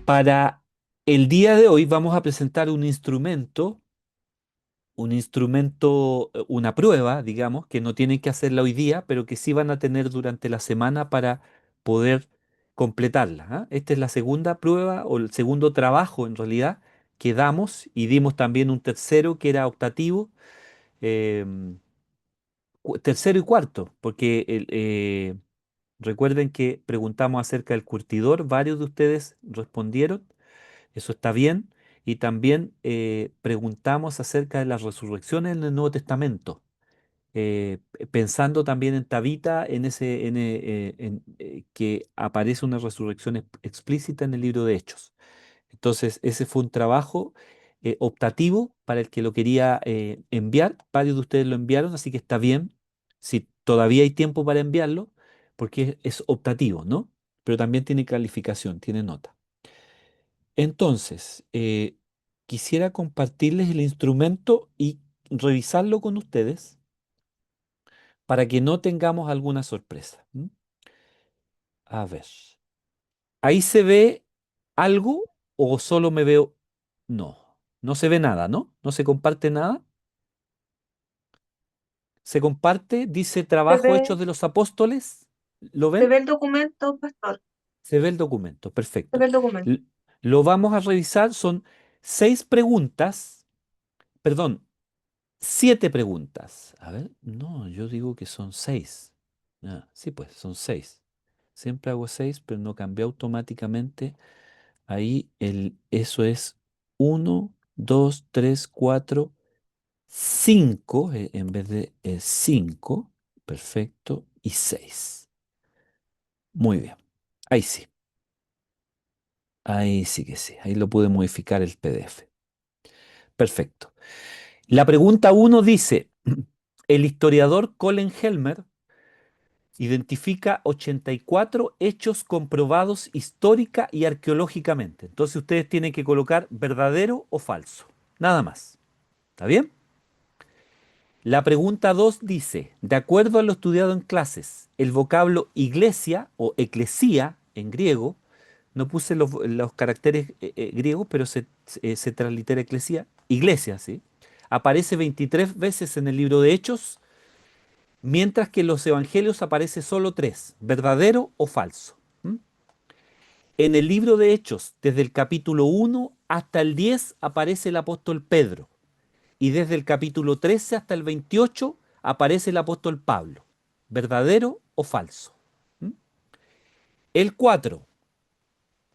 Para el día de hoy vamos a presentar una prueba, digamos, que no tienen que hacerla hoy día, pero que sí van a tener durante la semana para poder completarla. ¿Ah? Esta es la segunda prueba o el segundo trabajo en realidad que damos y dimos también un tercero que era optativo, em, tercero y cuarto, porque recuerden que preguntamos acerca del curtidor, varios de ustedes respondieron. Eso está bien. Y también preguntamos acerca de las resurrecciones en el Nuevo Testamento, pensando también en Tabita, que aparece una resurrección explícita en el libro de Hechos. Entonces, ese fue un trabajo optativo para el que lo quería enviar. Varios de ustedes lo enviaron, así que está bien. Si todavía hay tiempo para enviarlo, porque es optativo, ¿no? Pero también tiene calificación, tiene nota. Entonces, quisiera compartirles el instrumento y revisarlo con ustedes para que no tengamos alguna sorpresa. ¿M? A ver, ¿ahí se ve algo o solo me veo? No, no se ve nada, ¿no? No se comparte nada. Se comparte, dice Se trabajo hechos ve, de los apóstoles. ¿Lo se ven? ve el documento, pastor. Se ve el documento, Se ve perfecto. el documento. L- lo vamos a revisar, son 6 preguntas, perdón, 7 preguntas. A ver, no, yo digo que son 6. Ah, sí, pues, son 6. Siempre hago 6, pero no cambié automáticamente. Ahí eso es 1, 2, 3, 4, 5 en vez de 5. Perfecto. Y 6. Muy bien. Ahí sí. Ahí sí que sí. Ahí lo pude modificar el PDF. Perfecto. La pregunta uno dice, el historiador Colin Helmer identifica 84 hechos comprobados histórica y arqueológicamente. Entonces ustedes tienen que colocar verdadero o falso. Nada más. ¿Está bien? La pregunta 2 dice, de acuerdo a lo estudiado en clases, el vocablo iglesia o eclesía en griego, no puse los caracteres griegos, pero se translitera eclesía, iglesia, ¿sí? Aparece 23 veces en el libro de Hechos, mientras que en los evangelios aparece solo 3, verdadero o falso. ¿Mm? En el libro de Hechos, desde el capítulo 1 hasta el 10 aparece el apóstol Pedro y desde el capítulo 13 hasta el 28 aparece el apóstol Pablo. ¿Verdadero o falso? ¿Mm? El 4,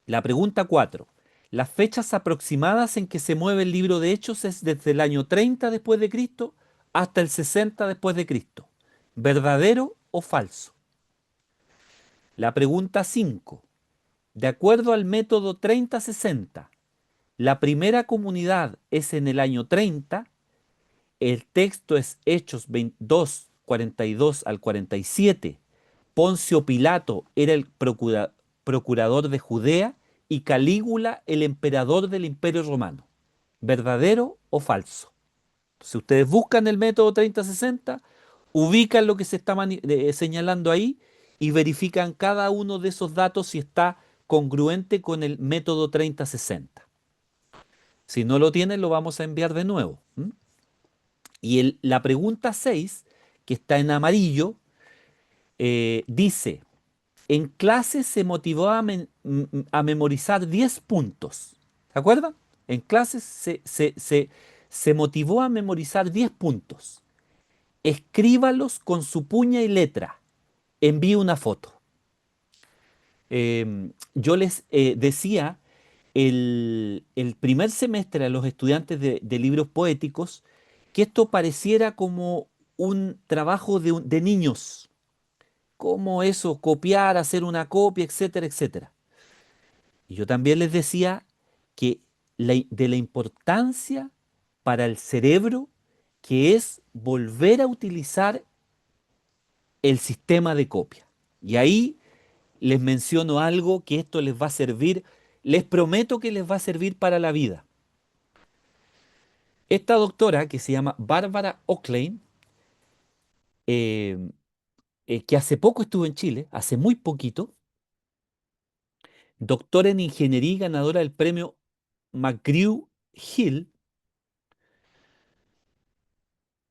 la pregunta 4. Las fechas aproximadas en que se mueve el libro de Hechos es desde el año 30 después de Cristo hasta el 60 después de Cristo. ¿Verdadero o falso? La pregunta 5. De acuerdo al método 30-60, la primera comunidad es en el año 30, el texto es Hechos 22, 42 al 47, Poncio Pilato era el procurador de Judea y Calígula el emperador del Imperio Romano. ¿Verdadero o falso? Si ustedes buscan el método 30-60, ubican lo que se está señalando ahí y verifican cada uno de esos datos si está congruente con el método 30-60. Si no lo tienen, lo vamos a enviar de nuevo. ¿M? Y la pregunta 6, que está en amarillo, dice, en clase se motivó a memorizar 10 puntos. ¿Se acuerdan? En clases se motivó a memorizar 10 puntos. Escríbalos con su puña y letra. Envíe una foto. Yo les decía el primer semestre a los estudiantes de libros poéticos que esto pareciera como un trabajo de niños, como eso, copiar, hacer una copia, etcétera, etcétera. Y yo también les decía que de la importancia para el cerebro que es volver a utilizar el sistema de copia. Y ahí les menciono algo que esto les va a servir, les prometo que les va a servir para la vida. Esta doctora que se llama Bárbara Ocklein, que hace poco estuvo en Chile, hace muy poquito, doctora en ingeniería y ganadora del premio McGraw-Hill,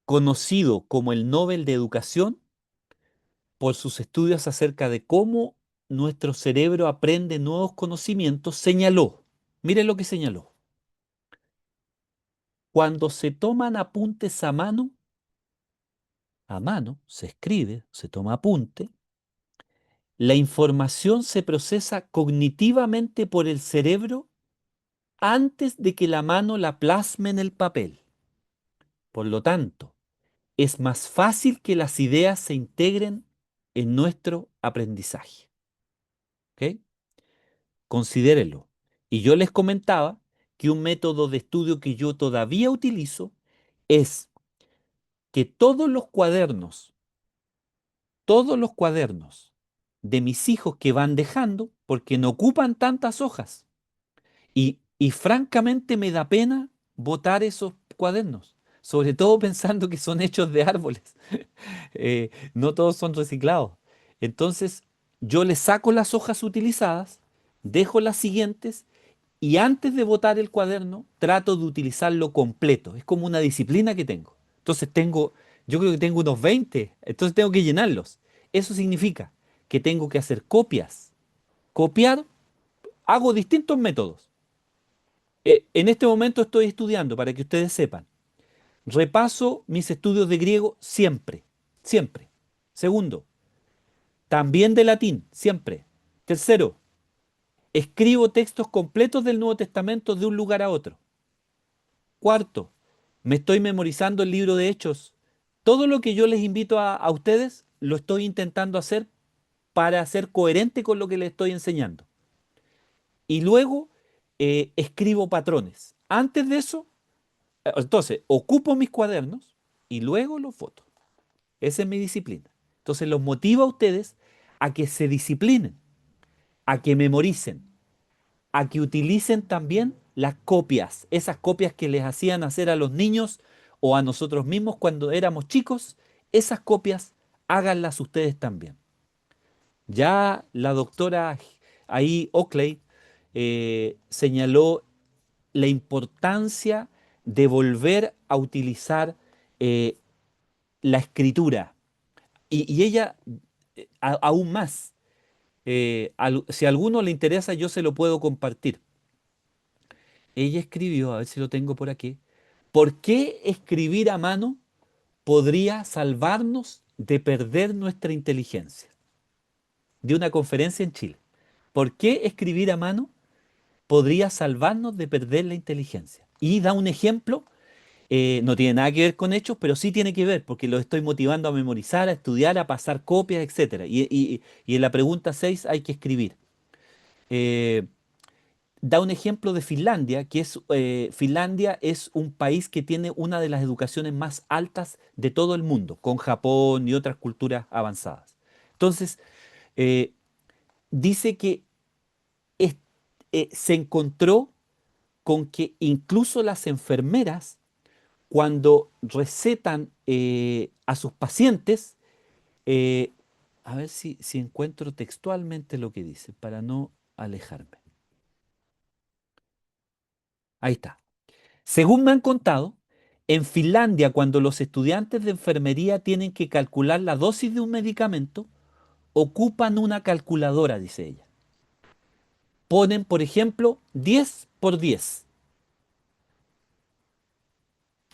conocido como el Nobel de Educación por sus estudios acerca de cómo nuestro cerebro aprende nuevos conocimientos, señaló, miren lo que señaló, cuando se toman apuntes a mano, se escribe, se toma apunte, la información se procesa cognitivamente por el cerebro antes de que la mano la plasme en el papel. Por lo tanto, es más fácil que las ideas se integren en nuestro aprendizaje. ¿Ok? Considérenlo. Y yo les comentaba que un método de estudio que yo todavía utilizo es que todos los cuadernos de mis hijos que van dejando, porque no ocupan tantas hojas, y francamente me da pena botar esos cuadernos, sobre todo pensando que son hechos de árboles. No todos son reciclados. Entonces, yo les saco las hojas utilizadas, dejo las siguientes y antes de botar el cuaderno, trato de utilizarlo completo. Es como una disciplina que tengo. Entonces yo creo que tengo unos 20, entonces tengo que llenarlos. Eso significa que tengo que hacer copias. Copiar, hago distintos métodos. En este momento estoy estudiando, para que ustedes sepan. Repaso mis estudios de griego siempre, siempre. Segundo, también de latín, siempre. Tercero, escribo textos completos del Nuevo Testamento de un lugar a otro. Cuarto, me estoy memorizando el libro de Hechos. Todo lo que yo les invito a ustedes lo estoy intentando hacer para ser coherente con lo que les estoy enseñando. Y luego escribo patrones. Antes de eso, entonces, ocupo mis cuadernos y luego los foto. Esa es mi disciplina. Entonces, los motivo a ustedes a que se disciplinen, a que memoricen, a que utilicen también las copias, esas copias que les hacían hacer a los niños o a nosotros mismos cuando éramos chicos, esas copias háganlas ustedes también. Ya la doctora ahí, Oakley, señaló la importancia de volver a utilizar eh, la escritura. Y ella, aún más, si a alguno le interesa, yo se lo puedo compartir. Ella escribió, a ver si lo tengo por aquí, ¿por qué escribir a mano podría salvarnos de perder nuestra inteligencia? De una conferencia en Chile. ¿Por qué escribir a mano podría salvarnos de perder la inteligencia? Y da un ejemplo, no tiene nada que ver con hechos, pero sí tiene que ver, porque lo estoy motivando a memorizar, a estudiar, a pasar copias, etcétera. Y en la pregunta 6 hay que escribir. Eh, Da un ejemplo de Finlandia, Finlandia es un país que tiene una de las educaciones más altas de todo el mundo, con Japón y otras culturas avanzadas. Entonces, eh, dice que es- se encontró con que incluso las enfermeras, cuando recetan a sus pacientes, eh, a ver si encuentro textualmente lo que dice, para no alejarme. Ahí está. Según me han contado, en Finlandia, cuando los estudiantes de enfermería tienen que calcular la dosis de un medicamento, ocupan una calculadora, dice ella. Ponen, por ejemplo, 10 por 10.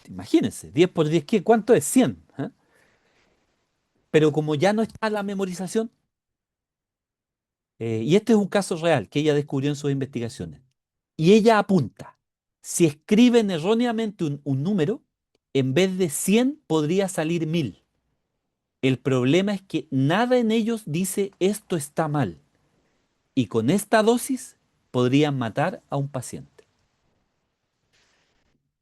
Imagínense, 10 por 10, ¿qué? ¿Cuánto es? 100. ¿Eh? Pero como ya no está la memorización, y este es un caso real que ella descubrió en sus investigaciones, y ella apunta, si escriben erróneamente un número, en vez de 100 podría salir 1000. El problema es que nada en ellos dice esto está mal y con esta dosis podrían matar a un paciente.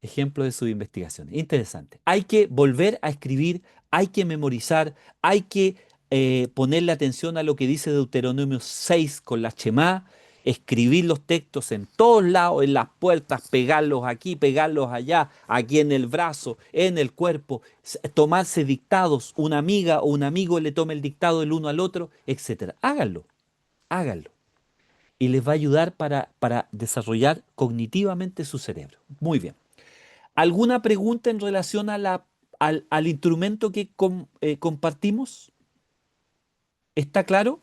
Ejemplo de su investigación. Interesante. Hay que volver a escribir, hay que memorizar, hay que ponerle atención a lo que dice Deuteronomio 6 con la Shemá, escribir los textos en todos lados, en las puertas, pegarlos aquí, pegarlos allá, aquí en el brazo, en el cuerpo, tomarse dictados, una amiga o un amigo le tome el dictado el uno al otro, etcétera. Háganlo, háganlo. y les va a ayudar para desarrollar cognitivamente su cerebro. Muy bien. ¿Alguna pregunta en relación a al instrumento que compartimos? ¿Está claro?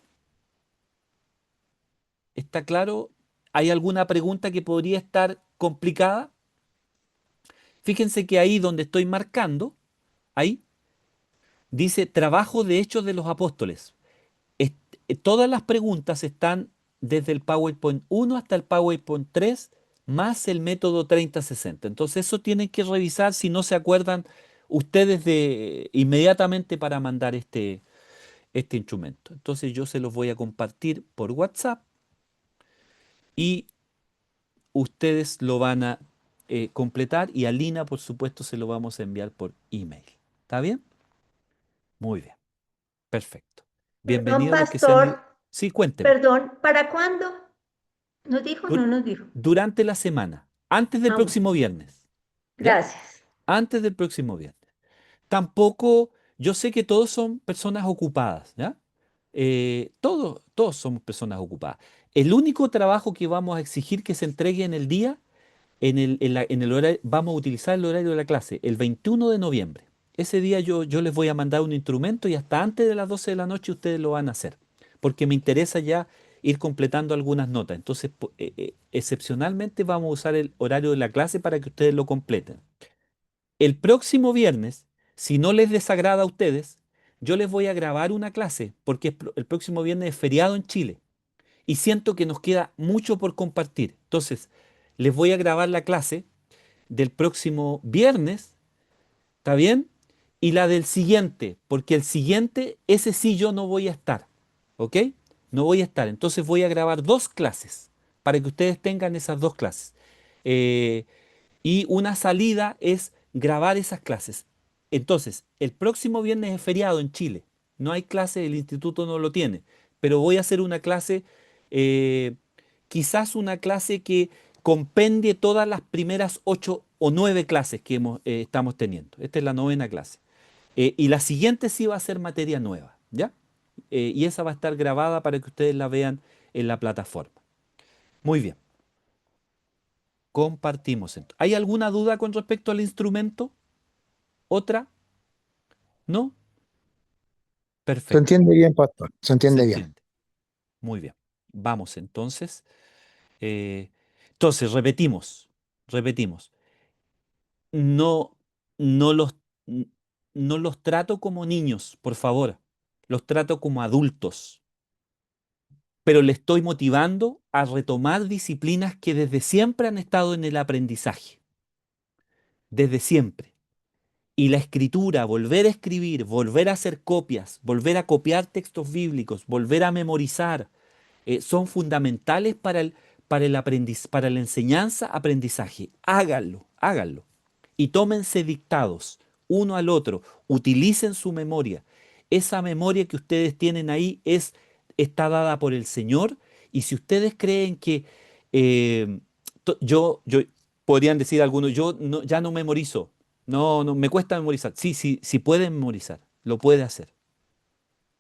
¿Está claro? ¿Hay alguna pregunta que podría estar complicada? Fíjense que ahí donde estoy marcando, ahí dice trabajo de hechos de los apóstoles. Est- Todas las preguntas están desde el PowerPoint 1 hasta el PowerPoint 3 más el método 3060. Entonces eso tienen que revisar si no se acuerdan ustedes de inmediatamente para mandar este instrumento. Entonces yo se los voy a compartir por WhatsApp y ustedes lo van a completar y a Lina, por supuesto, se lo vamos a enviar por email. ¿Está bien? Muy bien, perfecto. Perdón, Bienvenidos los que se han ido. pastor, Sí, cuénteme. perdón, ¿para cuándo? ¿Nos dijo? Dur- No nos dijo. Durante la semana, antes del Ah, bueno, próximo viernes, ¿ya? gracias. Antes del próximo viernes. Tampoco, yo sé que todos son personas ocupadas, ¿ya? Todos somos personas ocupadas. El único trabajo que vamos a exigir que se entregue en el día en el horario, vamos a utilizar el horario de la clase, el 21 de noviembre. Ese día yo les voy a mandar un instrumento y hasta antes de las 12 de la noche ustedes lo van a hacer, porque me interesa ya ir completando algunas notas. Entonces, excepcionalmente vamos a usar el horario de la clase para que ustedes lo completen. El próximo viernes, si no les desagrada a ustedes, yo les voy a grabar una clase, porque el próximo viernes es feriado en Chile y siento que nos queda mucho por compartir. Entonces, les voy a grabar la clase del próximo viernes, ¿está bien? Y la del siguiente, porque el siguiente, ese sí yo no voy a estar, ¿ok? No voy a estar. Entonces voy a grabar dos clases para que ustedes tengan esas dos clases. Eh, y una salida es grabar esas clases. Entonces, el próximo viernes es feriado en Chile. No hay clase, el instituto no lo tiene. Pero voy a hacer una clase, eh, quizás una clase que compendie todas las primeras 8 o 9 clases que estamos teniendo. Esta es la novena clase. Y la siguiente sí va a ser materia nueva, ¿ya? Y esa va a estar grabada para que ustedes la vean en la plataforma. Muy bien, compartimos. ¿Hay alguna duda con respecto al instrumento? ¿Otra? ¿No? Se Perfecto. entiende bien, pastor, se Se entiende bien. entiende. Muy bien. Vamos entonces. Entonces, repetimos. No, no los, n- no los trato como niños, por favor. Los trato como adultos. Pero le estoy motivando a retomar disciplinas que desde siempre han estado en el aprendizaje. Desde siempre. Y la escritura, volver a escribir, volver a hacer copias, volver a copiar textos bíblicos, volver a memorizar, son fundamentales para la enseñanza-aprendizaje. Háganlo, háganlo. Y tómense dictados uno al otro. Utilicen su memoria. Esa memoria que ustedes tienen ahí está dada por el Señor. Y si ustedes creen que eh, yo podrían decir algunos, ya no memorizo. No, no, me cuesta memorizar. Sí, sí, sí puede memorizar. Lo puede hacer.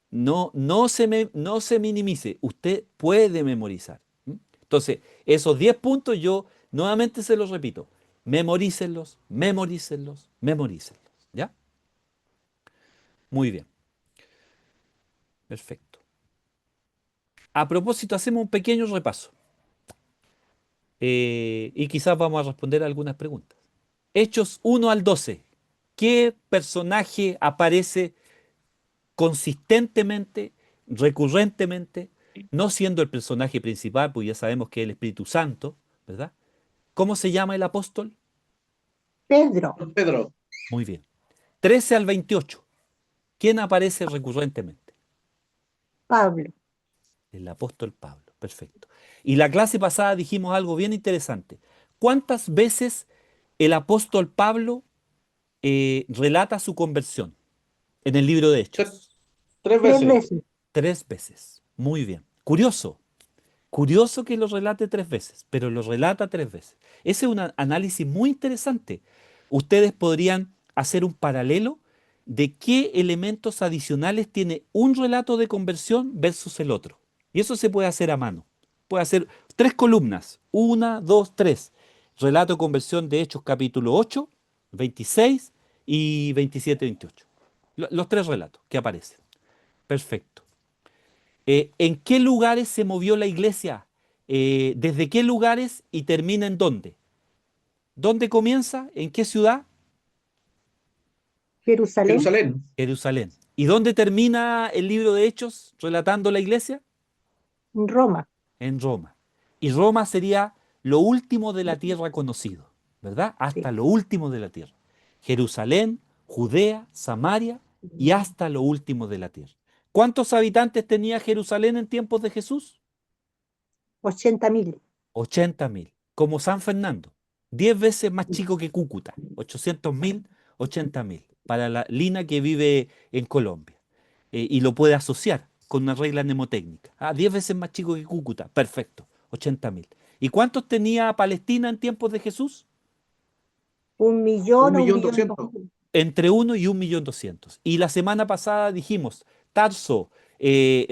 No se minimice, usted puede memorizar. ¿M? Entonces, esos 10 puntos yo nuevamente se los repito. Memorícenlos, memorícenlos, memorícenlos. ¿Ya? Muy bien, perfecto. A propósito, hacemos un pequeño repaso y quizás vamos a responder algunas preguntas. Hechos 1 al 12. ¿Qué personaje aparece consistentemente, recurrentemente, no siendo el personaje principal, pues ya sabemos que es el Espíritu Santo, ¿verdad? ¿Cómo se llama el apóstol? Pedro, Pedro, Muy bien. 13 al 28. ¿Quién aparece recurrentemente? Pablo, El apóstol Pablo. Perfecto. Y la clase pasada dijimos algo bien interesante. ¿Cuántas veces el apóstol Pablo relata su conversión en el libro de tre- Hechos? tres tres veces. veces. 3 veces. Muy bien. Curioso. Curioso que lo relate 3 veces, pero lo relata 3 veces. Ese es un análisis muy interesante. Ustedes podrían hacer un paralelo de qué elementos adicionales tiene un relato de conversión versus el otro. Y eso se puede hacer a mano. puede hacer 3 columnas. 1, 2, 3. Relato de conversión de Hechos capítulo 8, 26 y 27, 28. Los 3 relatos que aparecen. Perfecto. ¿En qué lugares se movió la iglesia? ¿Desde qué lugares y termina en dónde? ¿Dónde comienza? ¿En qué ciudad? Jerusalén, Jerusalén, Jerusalén. ¿Y dónde termina el libro de Hechos relatando la iglesia? Roma. En Roma. Y Roma sería lo último de la tierra conocido, ¿verdad? Hasta Sí. lo último de la tierra. Jerusalén, Judea, Samaria y hasta lo último de la tierra. ¿Cuántos habitantes tenía Jerusalén en tiempos de Jesús? 80.000. 80.000, como San Fernando, 10 veces más chico que Cúcuta, 800.000, 80.000, para la Lina que vive en Colombia. Y lo puede asociar con una regla mnemotécnica. 10 veces más chico que Cúcuta, perfecto, 80.000. ¿Y cuántos tenía Palestina en tiempos de Jesús? 1.000.000 o 1.200.000. 1.200.000. Entre 1 y 1.200.000. Y la semana pasada dijimos, Tarso,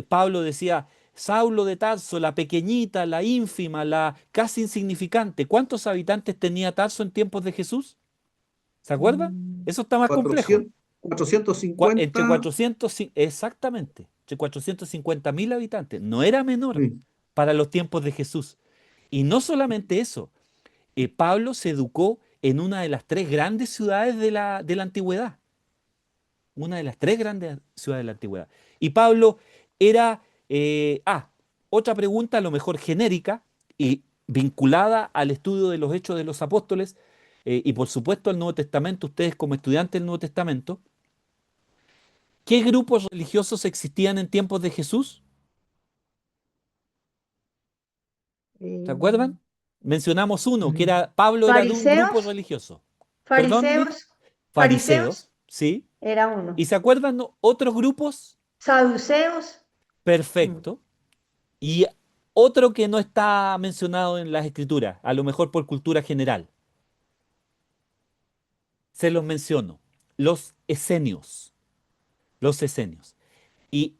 Pablo decía, Saulo de Tarso, la pequeñita, la ínfima, la casi insignificante. ¿Cuántos habitantes tenía Tarso en tiempos de Jesús? ¿Se acuerdan? Eso está más complejo. 400, 450. Entre 400, exactamente, entre 450.000 habitantes. No era menor mm, para los tiempos de Jesús. Y no solamente eso, Pablo se educó en una de las 3 grandes ciudades de la antigüedad, una de las 3 grandes ciudades de la antigüedad. Y Pablo era, otra pregunta a lo mejor genérica y vinculada al estudio de los hechos de los apóstoles y por supuesto al Nuevo Testamento, ustedes como estudiantes del Nuevo Testamento, ¿qué grupos religiosos existían en tiempos de Jesús? ¿Se Eh, acuerdan? Mencionamos uno, que mm, era, Pablo era de un grupo fariseos, religioso. ¿Perdón, Liz? fariseos, Fariseos, fariseos ¿sí? era ¿Y uno. se acuerdan otros grupos? Saduceos, mm, Perfecto. Y otro que no está mencionado en las escrituras, a lo mejor por cultura general, se los menciono, los esenios, los esenios. Y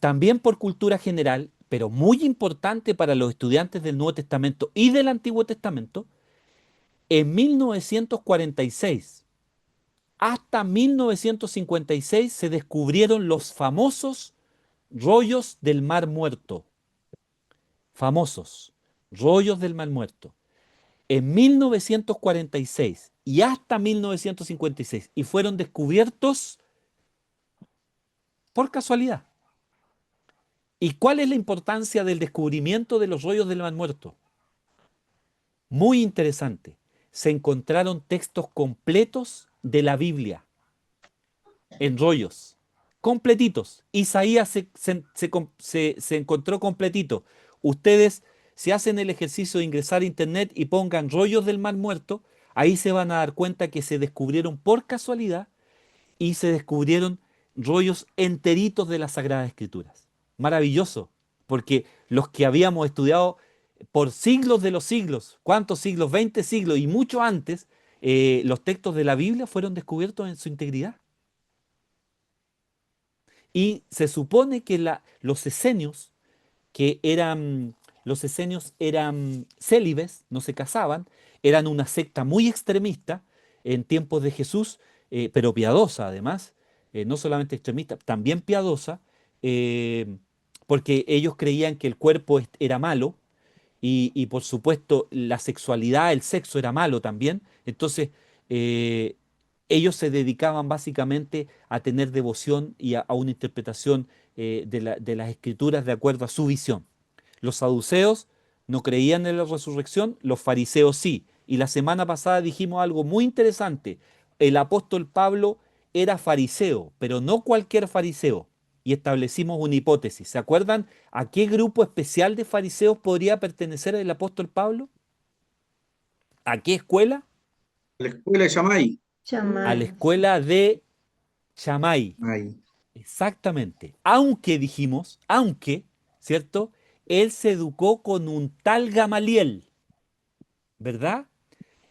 también por cultura general, pero muy importante para los estudiantes del Nuevo Testamento y del Antiguo Testamento, en 1946 hasta 1956 se descubrieron los famosos rollos del Mar Muerto, famosos rollos del Mar Muerto. En 1946 y hasta 1956 y fueron descubiertos por casualidad. ¿Y cuál es la importancia del descubrimiento de los rollos del Mar Muerto? Muy interesante. Se encontraron textos completos de la Biblia en rollos, completitos. Isaías se encontró completito. Ustedes, si hacen el ejercicio de ingresar a internet y pongan rollos del Mar Muerto, ahí se van a dar cuenta que se descubrieron por casualidad y se descubrieron rollos enteritos de las Sagradas Escrituras. Maravilloso, porque los que habíamos estudiado por siglos de los siglos, ¿cuántos siglos? 20 siglos y mucho antes, los textos de la Biblia fueron descubiertos en su integridad. Y se supone que los esenios, que eran, los esenios eran célibes, no se casaban, eran una secta muy extremista en tiempos de Jesús, pero piadosa además, no solamente extremista, también piadosa, eh, porque ellos creían que el cuerpo era malo y por supuesto la sexualidad, el sexo era malo también. Entonces, eh, ellos se dedicaban básicamente a tener devoción y a una interpretación de las escrituras de acuerdo a su visión. Los saduceos no creían en la resurrección, los fariseos sí. Y la semana pasada dijimos algo muy interesante. El apóstol Pablo era fariseo, pero no cualquier fariseo. Y establecimos una hipótesis. ¿Se acuerdan a qué grupo especial de fariseos podría pertenecer el apóstol Pablo? ¿A qué escuela? La escuela de Shammai. A la chamán. escuela de Shammai. Ahí. Exactamente. Aunque dijimos, ¿cierto? Él se educó con un tal Gamaliel, ¿verdad?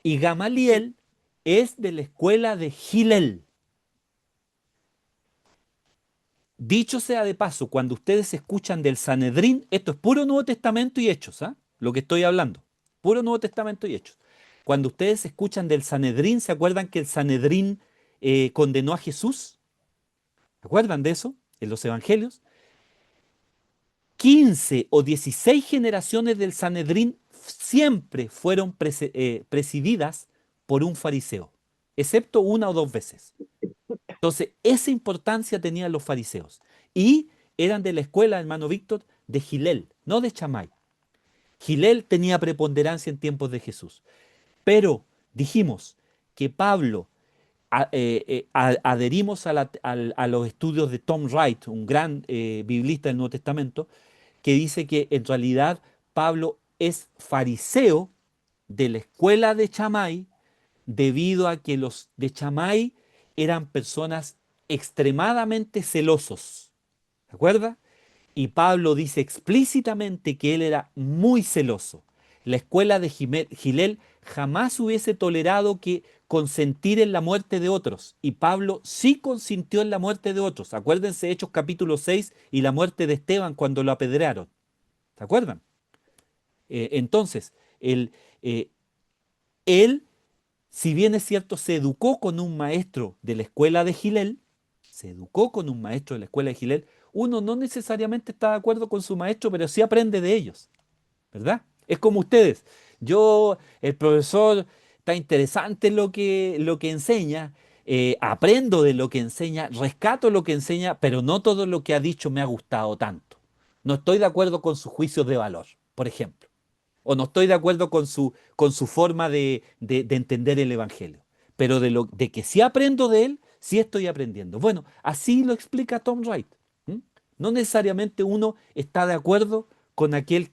Y Gamaliel es de la escuela de Hillel. Dicho sea de paso, cuando ustedes escuchan del Sanedrín, esto es puro Nuevo Testamento y Hechos, ¿ah? Lo que estoy hablando, puro Nuevo Testamento y Hechos. Cuando ustedes escuchan del Sanedrín, ¿se acuerdan que el Sanedrín condenó a Jesús? ¿Se acuerdan de eso en los Evangelios? 15 o 16 generaciones del Sanedrín siempre fueron presididas por un fariseo, excepto una o dos veces. Entonces, esa importancia tenían los fariseos. Y eran de la escuela, hermano Víctor, de Gilel, no de Chamay. Gilel tenía preponderancia en tiempos de Jesús. Pero dijimos que Pablo, adherimos a los estudios de Tom Wright, un gran biblista del Nuevo Testamento, que dice que en realidad Pablo es fariseo de la escuela de Chamay, debido a que los de Chamay eran personas extremadamente celosos. ¿De acuerdo? Y Pablo dice explícitamente que él era muy celoso. La escuela de Gilel jamás hubiese tolerado que consentir en la muerte de otros. Y Pablo sí consintió en la muerte de otros. Acuérdense Hechos capítulo 6 y la muerte de Esteban cuando lo apedrearon. ¿Se acuerdan? Entonces, eh, él, si bien es cierto, se educó con un maestro de la escuela de Gilel, se educó con un maestro de la escuela de Gilel, uno no necesariamente está de acuerdo con su maestro, pero sí aprende de ellos, ¿verdad? Es como ustedes. El profesor, está interesante lo que enseña, aprendo de lo que enseña, rescato lo que enseña, pero no todo lo que ha dicho me ha gustado tanto. No estoy de acuerdo con sus juicios de valor, por ejemplo, o no estoy de acuerdo con su forma de entender el Evangelio. Pero de que sí aprendo de él, sí estoy aprendiendo. Bueno, así lo explica Tom Wright. ¿M? No necesariamente uno está de acuerdo con aquel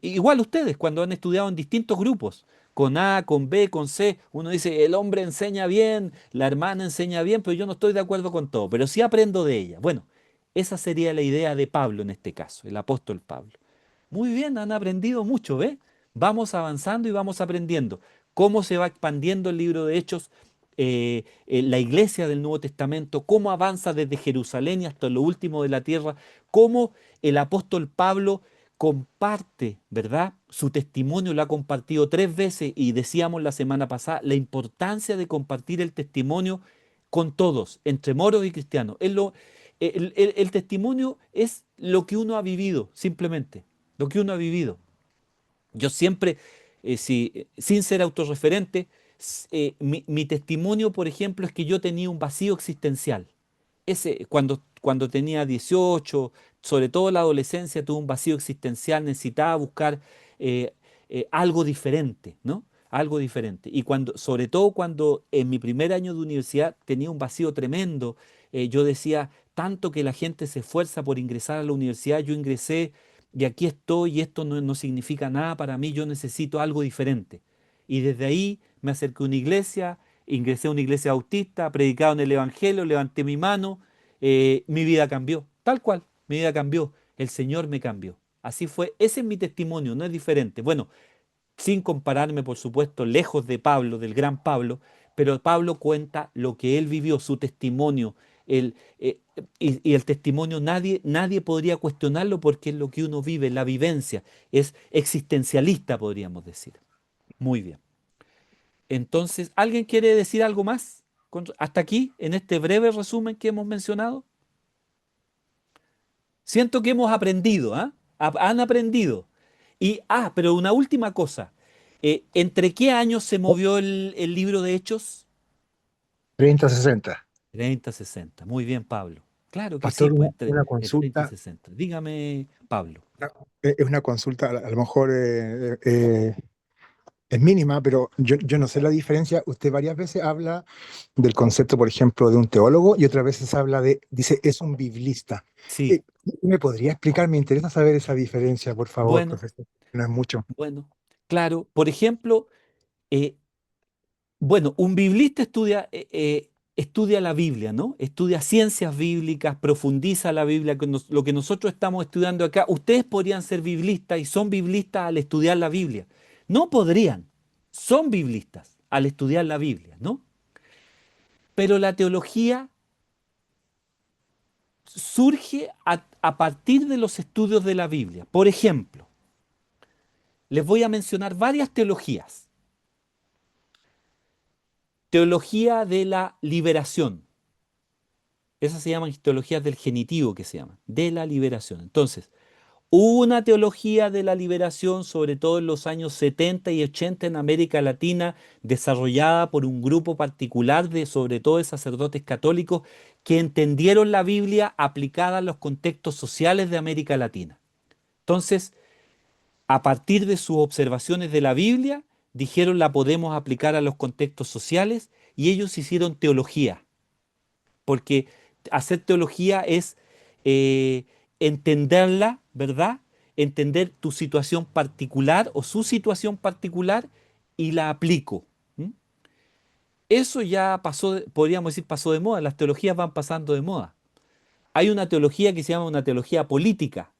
igual ustedes, cuando han estudiado en distintos grupos, con A, con B, con C, uno dice, el hombre enseña bien, la hermana enseña bien, pero yo no estoy de acuerdo con todo, pero sí aprendo de ella. Bueno, esa sería la idea de Pablo en este caso, el apóstol Pablo. Muy bien, han aprendido mucho, ¿ves? Vamos avanzando y vamos aprendiendo. Cómo se va expandiendo el libro de Hechos, la iglesia del Nuevo Testamento, cómo avanza desde Jerusalén y hasta lo último de la tierra, cómo el apóstol Pablo comparte, ¿verdad? Su testimonio lo ha compartido 3 veces y decíamos la semana pasada la importancia de compartir el testimonio con todos, entre moros y cristianos. El testimonio es lo que uno ha vivido, simplemente lo que uno ha vivido. Yo siempre, sin ser autorreferente, mi testimonio, por ejemplo, es que yo tenía un vacío existencial. Cuando tenía 18, sobre todo en la adolescencia, tuve un vacío existencial, necesitaba buscar algo diferente, ¿no? Algo diferente. Y sobre todo cuando en mi primer año de universidad tenía un vacío tremendo, yo decía, tanto que la gente se esfuerza por ingresar a la universidad, yo ingresé y aquí estoy y esto no significa nada para mí, yo necesito algo diferente. Y desde ahí me acerqué a una iglesia, ingresé a una iglesia bautista, predicado en el Evangelio, levanté mi mano, mi vida cambió, tal cual, mi vida cambió, el Señor me cambió. Así fue, ese es mi testimonio, no es diferente. Bueno, sin compararme, por supuesto, lejos de Pablo, del gran Pablo, pero Pablo cuenta lo que él vivió, su testimonio, y el testimonio nadie podría cuestionarlo porque es lo que uno vive, la vivencia, es existencialista, podríamos decir. Muy bien. Entonces, ¿alguien quiere decir algo más hasta aquí, en este breve resumen que hemos mencionado? Siento que hemos aprendido, ¿ah? Han aprendido. Pero una última cosa. ¿Entre qué años se movió el libro de Hechos? 30-60. 30, 60. Muy bien, Pablo. Claro que sí, Pastor, pues una entre 30 y consulta. 60. Dígame, Pablo. Es una consulta, a lo mejor es mínima, pero yo no sé la diferencia. Usted varias veces habla del concepto, por ejemplo, de un teólogo y otras veces dice, es un biblista. Sí, Eh, ¿Me podría explicar? Me interesa saber esa diferencia, por favor, bueno, profesor. No es mucho. bueno. Claro, por ejemplo, eh, bueno, un biblista estudia la Biblia, ¿no? Estudia ciencias bíblicas, profundiza la Biblia, lo que nosotros estamos estudiando acá. Ustedes podrían ser biblistas y son biblistas al estudiar la Biblia. No podrían, son biblistas al estudiar la Biblia, ¿no? Pero la teología surge a partir de los estudios de la Biblia. Por ejemplo, les voy a mencionar varias teologías. Teología de la liberación. Esas se llaman teologías del genitivo, que se llaman, de la liberación. Entonces, hubo una teología de la liberación, sobre todo en los años 70 y 80 en América Latina, desarrollada por un grupo particular de, sobre todo, de sacerdotes católicos que entendieron la Biblia aplicada a los contextos sociales de América Latina. Entonces, a partir de sus observaciones de la Biblia, dijeron la podemos aplicar a los contextos sociales y ellos hicieron teología, porque hacer teología es eh, entenderla, ¿verdad? Entender tu situación particular o su situación particular y la aplico. ¿M? Eso ya pasó, podríamos decir, pasó de moda, las teologías van pasando de moda. Hay una teología que se llama una teología política.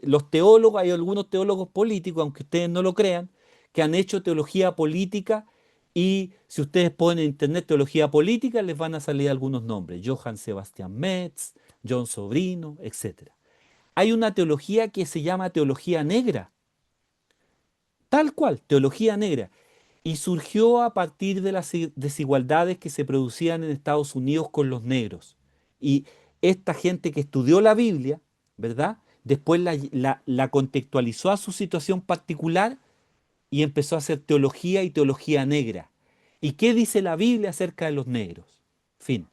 Los teólogos, hay algunos teólogos políticos, aunque ustedes no lo crean, que han hecho teología política y si ustedes ponen en internet teología política, les van a salir algunos nombres. Johann Sebastian Metz, John Sobrino, etcétera. Hay una teología que se llama teología negra, tal cual, teología negra. Y surgió a partir de las desigualdades que se producían en Estados Unidos con los negros. Y esta gente que estudió la Biblia, ¿verdad? Después la contextualizó a su situación particular y empezó a hacer teología y teología negra. ¿Y qué dice la Biblia acerca de los negros? Fin.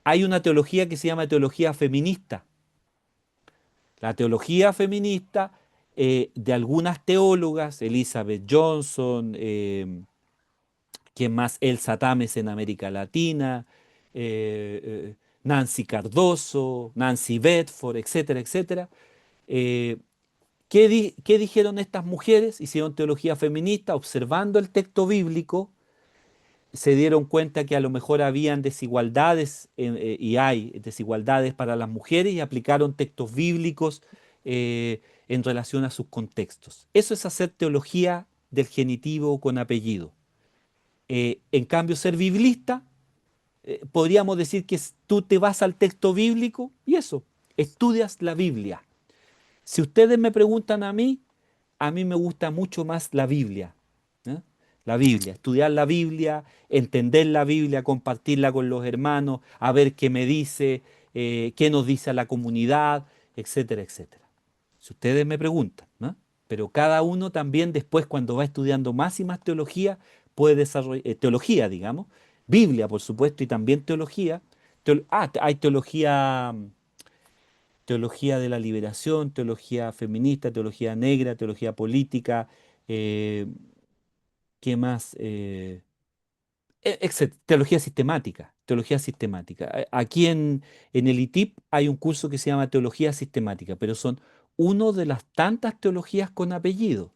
Hay una teología que se llama teología feminista. La teología feminista de algunas teólogas, Elizabeth Johnson, ¿quién más? Elsa Tames en América Latina, Nancy Cardoso, Nancy Bedford, etcétera, etcétera. Eh, ¿Qué dijeron estas mujeres? Hicieron teología feminista, observando el texto bíblico, se dieron cuenta que a lo mejor habían desigualdades y hay desigualdades para las mujeres y aplicaron textos bíblicos en relación a sus contextos. Eso es hacer teología del genitivo con apellido. En cambio, ser biblista, podríamos decir que tú te vas al texto bíblico y eso, estudias la Biblia. Si ustedes me preguntan a mí me gusta mucho más la Biblia. ¿Eh? La Biblia, estudiar la Biblia, entender la Biblia, compartirla con los hermanos, a ver qué me dice, qué nos dice la comunidad, etcétera, etcétera. Si ustedes me preguntan, ¿no? Pero cada uno también después cuando va estudiando más y más teología, puede desarrollar, teología, digamos, Biblia, por supuesto, y también teología. Hay teología, teología de la liberación, teología feminista, teología negra, teología política, eh, ¿qué más? Teología sistemática, teología sistemática. Aquí en el ITIP hay un curso que se llama teología sistemática, pero son uno de las tantas teologías con apellido,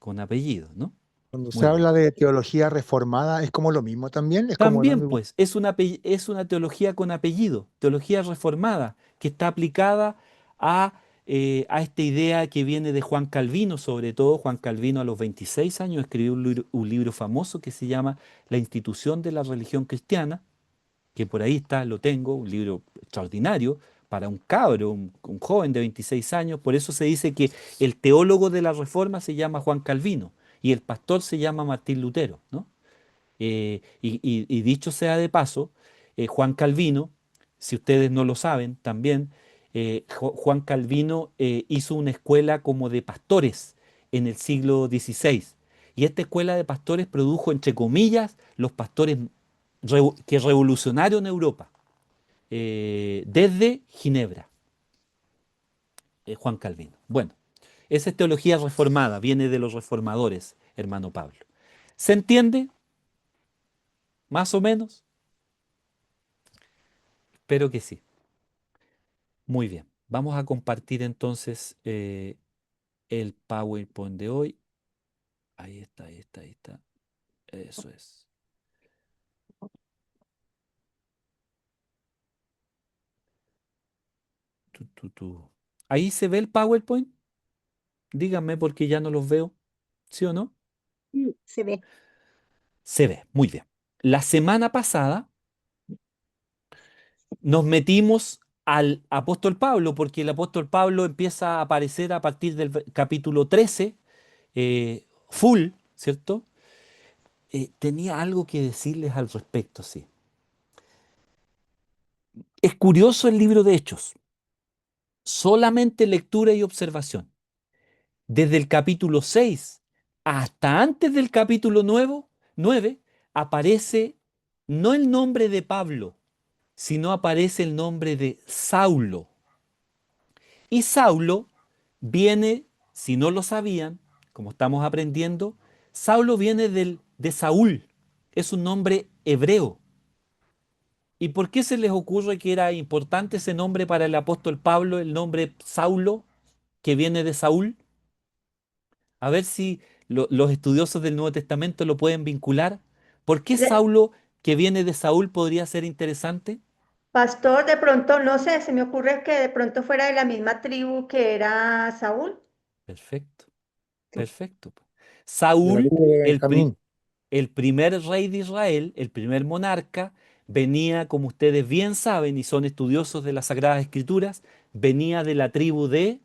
¿no? Cuando se Muy bien. habla de teología reformada, ¿es como lo mismo también? Es como También, dando... pues, es una teología con apellido, teología reformada, que está aplicada a esta idea que viene de Juan Calvino, sobre todo Juan Calvino a los 26 años escribió un libro famoso que se llama La institución de la religión cristiana, que por ahí está, lo tengo, un libro extraordinario para un cabro, un joven de 26 años. Por eso se dice que el teólogo de la Reforma se llama Juan Calvino y el pastor se llama Martín Lutero, ¿no? Y dicho sea de paso, Juan Calvino, si ustedes no lo saben, también Juan Calvino hizo una escuela como de pastores en el siglo XVI. Y esta escuela de pastores produjo, entre comillas, los pastores que revolucionaron Europa, desde Ginebra, Juan Calvino. Bueno, esa es teología reformada, viene de los reformadores, hermano Pablo. ¿Se entiende? Más o menos. Espero que sí. Muy bien. Vamos a compartir entonces el PowerPoint de hoy. Ahí está, ahí está, ahí está. Eso es. Tu. ¿Ahí se ve el PowerPoint? Díganme porque ya no los veo. ¿Sí o no? Se ve. Se ve. Muy bien. La semana pasada nos metimos al apóstol Pablo, porque el apóstol Pablo empieza a aparecer a partir del capítulo 13, full, ¿cierto? Tenía algo que decirles al respecto, sí. Es curioso el libro de Hechos, solamente lectura y observación. Desde el capítulo 6 hasta antes del capítulo 9 aparece no el nombre de Pablo, sino aparece el nombre de Saulo. Y Saulo viene, si no lo sabían, como estamos aprendiendo, Saulo viene de Saúl, es un nombre hebreo. ¿Y por qué se les ocurre que era importante ese nombre para el apóstol Pablo, el nombre Saulo, que viene de Saúl? A ver si los estudiosos del Nuevo Testamento lo pueden vincular. ¿Por qué De- Saulo, que viene de Saúl, podría ser interesante? Pastor, de pronto, no sé, se me ocurre que de pronto fuera de la misma tribu que era Saúl. Perfecto, Sí. perfecto. De la Saúl, tribu de el, pri- Benjamín. el primer rey de Israel, el primer monarca, venía, como ustedes bien saben y son estudiosos de las Sagradas Escrituras, venía de la tribu de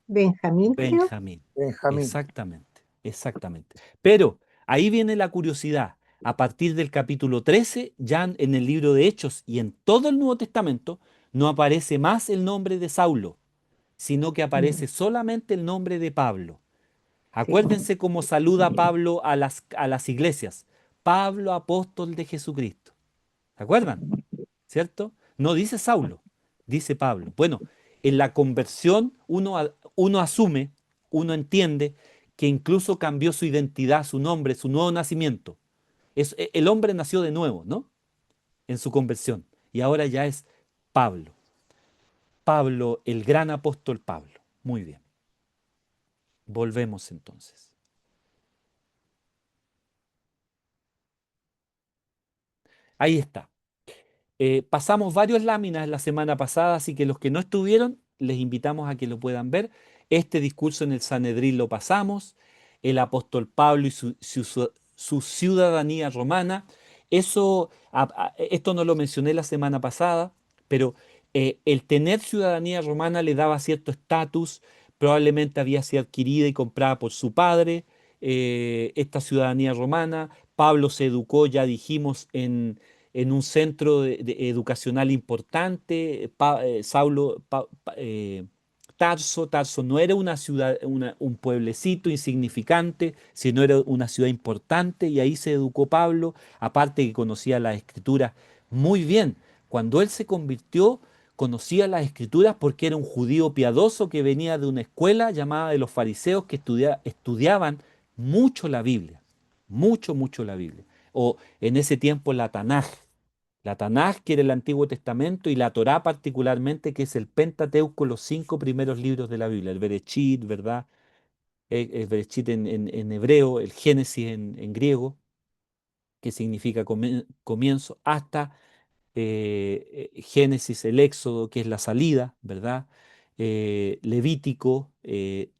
Benjamín, creo. Benjamín. Benjamín. Exactamente, exactamente. Pero ahí viene la curiosidad. A partir del capítulo 13, ya en el libro de Hechos y en todo el Nuevo Testamento, no aparece más el nombre de Saulo, sino que Mm, aparece solamente el nombre de Pablo. sí. Acuérdense cómo saluda Pablo a las iglesias. Pablo, apóstol de Jesucristo. ¿Se acuerdan? ¿Cierto? No dice Saulo, dice Pablo. Bueno, en la conversión uno asume, uno entiende que incluso cambió su identidad, su nombre, su nuevo nacimiento. El hombre nació de nuevo, ¿no? En su conversión. Y ahora ya es Pablo. Pablo, el gran apóstol Pablo. Muy bien. Volvemos entonces. Ahí está. Pasamos varias láminas la semana pasada, así que los que no estuvieron, les invitamos a que lo puedan ver. Este discurso en el Sanedrín lo pasamos, el apóstol Pablo y su ciudadanía romana. Esto no lo mencioné la semana pasada, pero el tener ciudadanía romana le daba cierto estatus, probablemente había sido adquirida y comprada por su padre, esta ciudadanía romana. Pablo se educó, ya dijimos, en un centro educacional importante. Tarso no era una ciudad, un pueblecito insignificante, sino era una ciudad importante y ahí se educó Pablo, aparte que conocía las escrituras muy bien. Cuando él se convirtió, conocía las escrituras porque era un judío piadoso que venía de una escuela llamada de los fariseos que estudiaban mucho la Biblia, mucho, mucho la Biblia. O en ese tiempo la Tanaj, que era el Antiguo Testamento, y la Torá particularmente, que es el Pentateuco, los 5 primeros libros de la Biblia, el Bereshit, ¿verdad? El Bereshit en hebreo, el Génesis en griego, que significa comienzo, hasta Génesis, el Éxodo, que es la salida, ¿verdad? Levítico,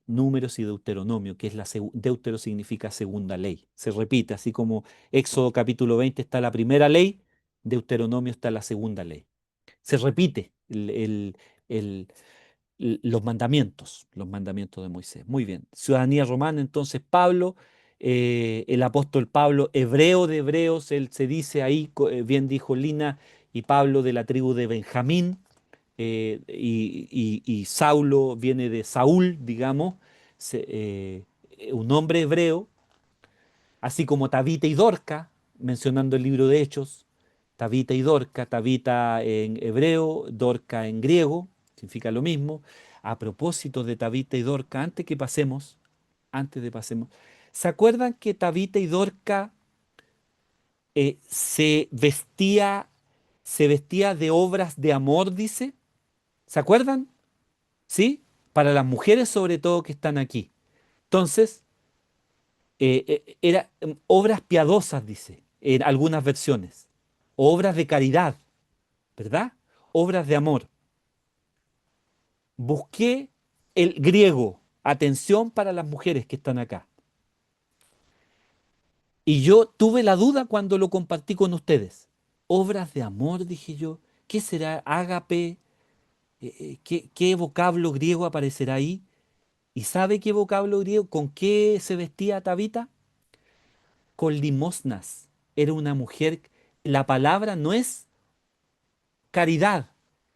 Números y Deuteronomio, que es Deutero significa segunda ley. Se repite, así como Éxodo capítulo 20 está la primera ley, Deuteronomio está la segunda ley. Se repite los mandamientos de Moisés. Muy bien. Ciudadanía romana, entonces Pablo, el apóstol Pablo, hebreo de hebreos, él se dice ahí, bien dijo Lina, y Pablo de la tribu de Benjamín, y Saulo viene de Saúl, digamos, un hombre hebreo, así como Tabita y Dorca, mencionando el libro de Hechos, Tabita y Dorca, Tabita en hebreo, Dorca en griego, significa lo mismo. A propósito de Tabita y Dorca, antes de pasemos, ¿se acuerdan que Tabita y Dorca se vestía de obras de amor, dice? ¿Se acuerdan? ¿Sí? Para las mujeres sobre todo que están aquí. Entonces, era obras piadosas, dice, en algunas versiones, obras de caridad, ¿verdad? Obras de amor. Busqué el griego, atención para las mujeres que están acá. Y yo tuve la duda cuando lo compartí con ustedes. Obras de amor, dije yo. ¿Qué será? Ágape, ¿Qué vocablo griego aparecerá ahí? ¿Y sabe qué vocablo griego? ¿Con qué se vestía Tabita? Con limosnas. Era una mujer, la palabra no es caridad,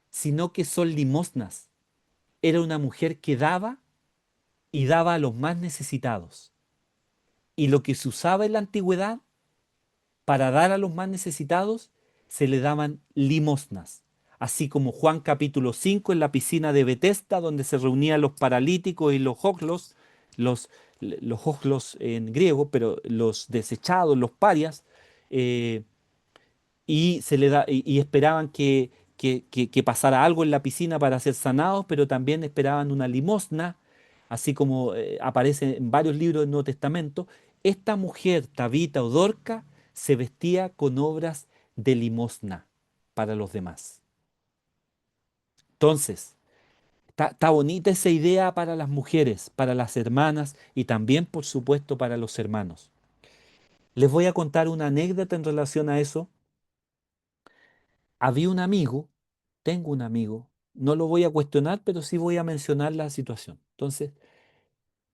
sino que son limosnas. Era una mujer que daba y daba a los más necesitados. Y lo que se usaba en la antigüedad para dar a los más necesitados se le daban limosnas. Así como Juan capítulo 5 en la piscina de Betesda, donde se reunían los paralíticos y los joglos, los, los joglos en griego, pero los desechados, los parias, eh, y, y esperaban que pasara algo en la piscina para ser sanados, pero también esperaban una limosna, así como aparece en varios libros del Nuevo Testamento. Esta mujer, Tabita o Dorca, se vestía con obras de limosna para los demás. Entonces, está bonita esa idea para las mujeres, para las hermanas y también, por supuesto, para los hermanos. Les voy a contar una anécdota en relación a eso. Había un amigo, tengo un amigo, no lo voy a cuestionar, pero sí voy a mencionar la situación. Entonces,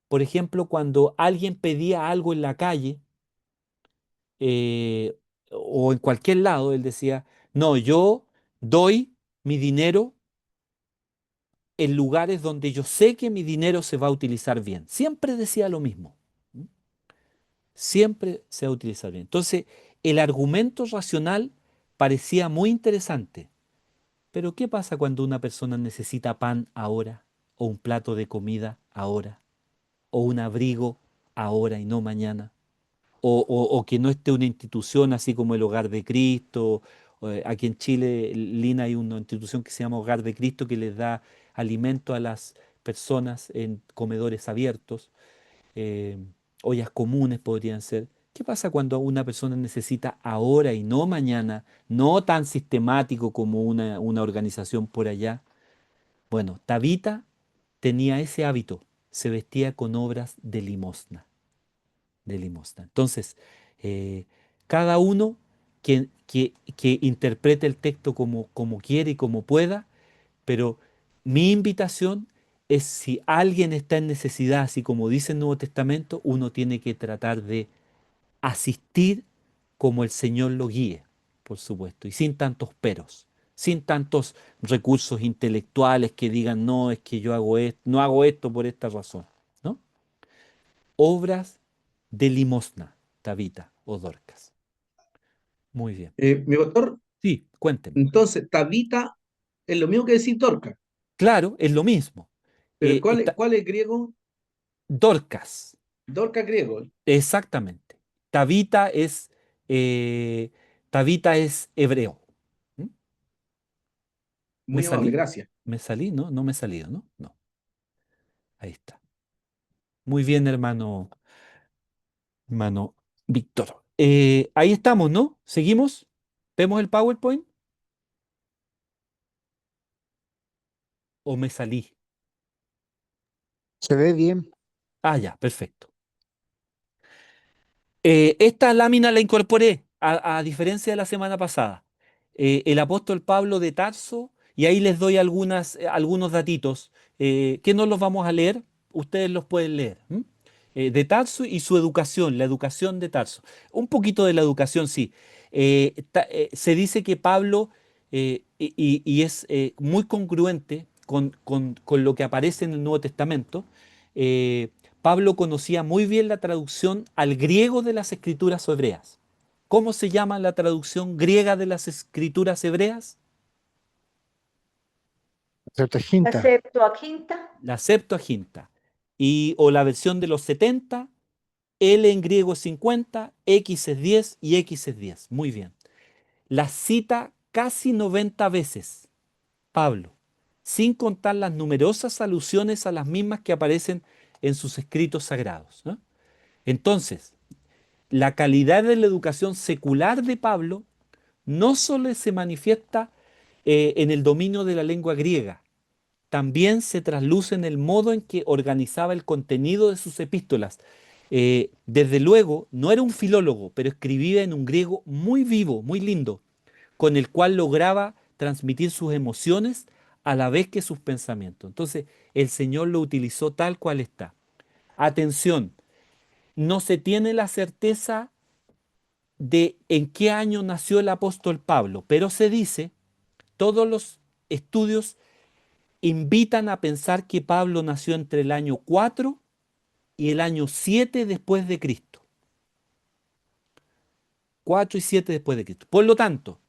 por ejemplo, cuando alguien pedía algo en la calle eh, o en cualquier lado, él decía, no, yo doy mi dinero en lugares donde yo sé que mi dinero se va a utilizar bien. Siempre decía lo mismo. ¿M? Siempre se va a utilizar bien. Entonces, el argumento racional parecía muy interesante. Pero ¿qué pasa cuando una persona necesita pan ahora, o un plato de comida ahora, o un abrigo ahora y no mañana? O que no esté una institución así como el Hogar de Cristo. Aquí en Chile, Lina, hay una institución que se llama Hogar de Cristo que les da alimento a las personas en comedores abiertos, eh, ollas comunes podrían ser. ¿Qué pasa cuando una persona necesita ahora y no mañana, no tan sistemático como una organización por allá? Bueno, Tabita tenía ese hábito, se vestía con obras de limosna, de limosna. Entonces, eh, cada uno que interprete el texto como quiere y como pueda, pero mi invitación es si alguien está en necesidad, así como dice el Nuevo Testamento, uno tiene que tratar de asistir como el Señor lo guíe, por supuesto, y sin tantos peros, sin tantos recursos intelectuales que digan, no, es que yo hago esto, no hago esto por esta razón, ¿no? Obras de limosna, Tabita o Dorcas. Muy bien. Mi doctor, Sí, cuénteme. entonces, Tabita es lo mismo que decir Dorca, Claro, es lo mismo. pero Está, ¿cuál es griego? Dorcas. Dorca griego. Exactamente. Tabita es, eh, Tabita es hebreo. ¿Mm? ¿Me Muy amable, salí? gracias. ¿Me salí? No, no me he salido, ¿no? No. Ahí está. Muy bien, hermano Víctor. Ahí estamos, ¿no? ¿Seguimos? ¿Vemos el PowerPoint? ¿O me salí? Se ve bien. Ah, ya, perfecto. Esta lámina la incorporé, a diferencia de la semana pasada. El apóstol Pablo de Tarso, y ahí les doy algunos datitos que no los vamos a leer, ustedes los pueden leer. ¿M? De Tarso y su educación, la educación de Tarso. Un poquito de la educación, sí. Se dice que Pablo, y es muy congruente con lo que aparece en el Nuevo Testamento, eh, Pablo conocía muy bien la traducción al griego de las escrituras hebreas. ¿Cómo se llama la traducción griega de las escrituras hebreas? Septuaginta. Acepto a quinta. La Septuaginta. O la versión de los 70, L en griego es 50, X es 10 y X es 10. Muy bien. La cita casi 90 veces, Pablo, sin contar las numerosas alusiones a las mismas que aparecen en sus escritos sagrados, ¿no? Entonces, la calidad de la educación secular de Pablo no solo se manifiesta en el dominio de la lengua griega, también se trasluce en el modo en que organizaba el contenido de sus epístolas. Desde luego, no era un filólogo, pero escribía en un griego muy vivo, muy lindo, con el cual lograba transmitir sus emociones a la vez que sus pensamientos. Entonces, el Señor lo utilizó tal cual está. Atención, no se tiene la certeza de en qué año nació el apóstol Pablo, pero se dice, todos los estudios invitan a pensar que Pablo nació entre el año 4 y el año 7 después de Cristo. 4 y 7 después de Cristo. Por lo tanto,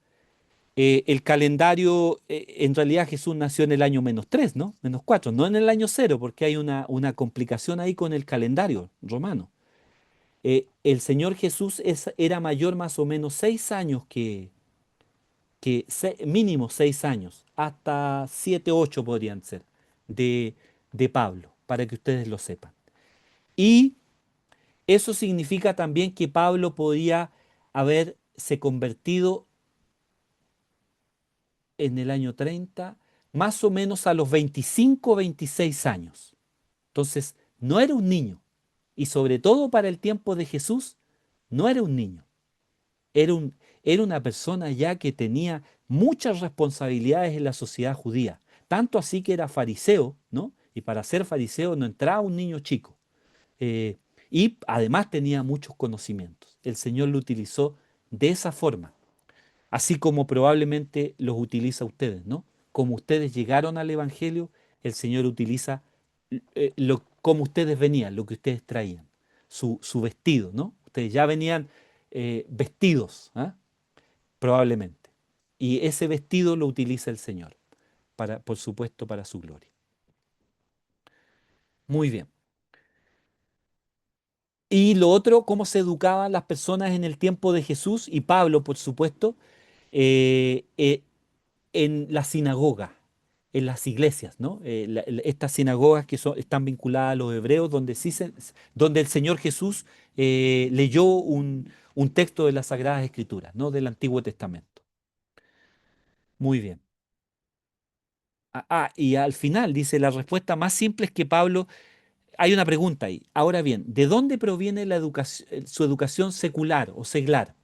el calendario, en realidad Jesús nació en el año -3, ¿no? -4, no en el año 0, porque hay una complicación ahí con el calendario romano. El Señor Jesús era mayor más o menos 6 años mínimo 6 años, hasta 7, 8 podrían ser, de, de Pablo, para que ustedes lo sepan. Y eso significa también que Pablo podía haberse convertido en el año 30, más o menos a los 25 26 años. Entonces, no era un niño. Y sobre todo para el tiempo de Jesús, no era un niño. Era, era una persona ya que tenía muchas responsabilidades en la sociedad judía. Tanto así que era fariseo, ¿no? Y para ser fariseo no entraba un niño chico. Eh, y además tenía muchos conocimientos. El Señor lo utilizó de esa forma, así como probablemente los utiliza a ustedes, ¿no? Como ustedes llegaron al Evangelio, el Señor utiliza como ustedes venían, lo que ustedes traían, su vestido, ¿no? Ustedes ya venían vestidos, ¿ah? Probablemente. Y ese vestido lo utiliza el Señor, por supuesto, para su gloria. Muy bien. Y lo otro, cómo se educaban las personas en el tiempo de Jesús y Pablo, por supuesto, eh, eh, en la sinagoga, en las iglesias, ¿no? Estas sinagogas que están vinculadas a los hebreos, donde, donde el Señor Jesús leyó un texto de las Sagradas Escrituras, ¿no? Del Antiguo Testamento. Muy bien. Y al final dice, la respuesta más simple es que Pablo, hay una pregunta ahí. Ahora bien, ¿de dónde proviene su educación secular o seglar?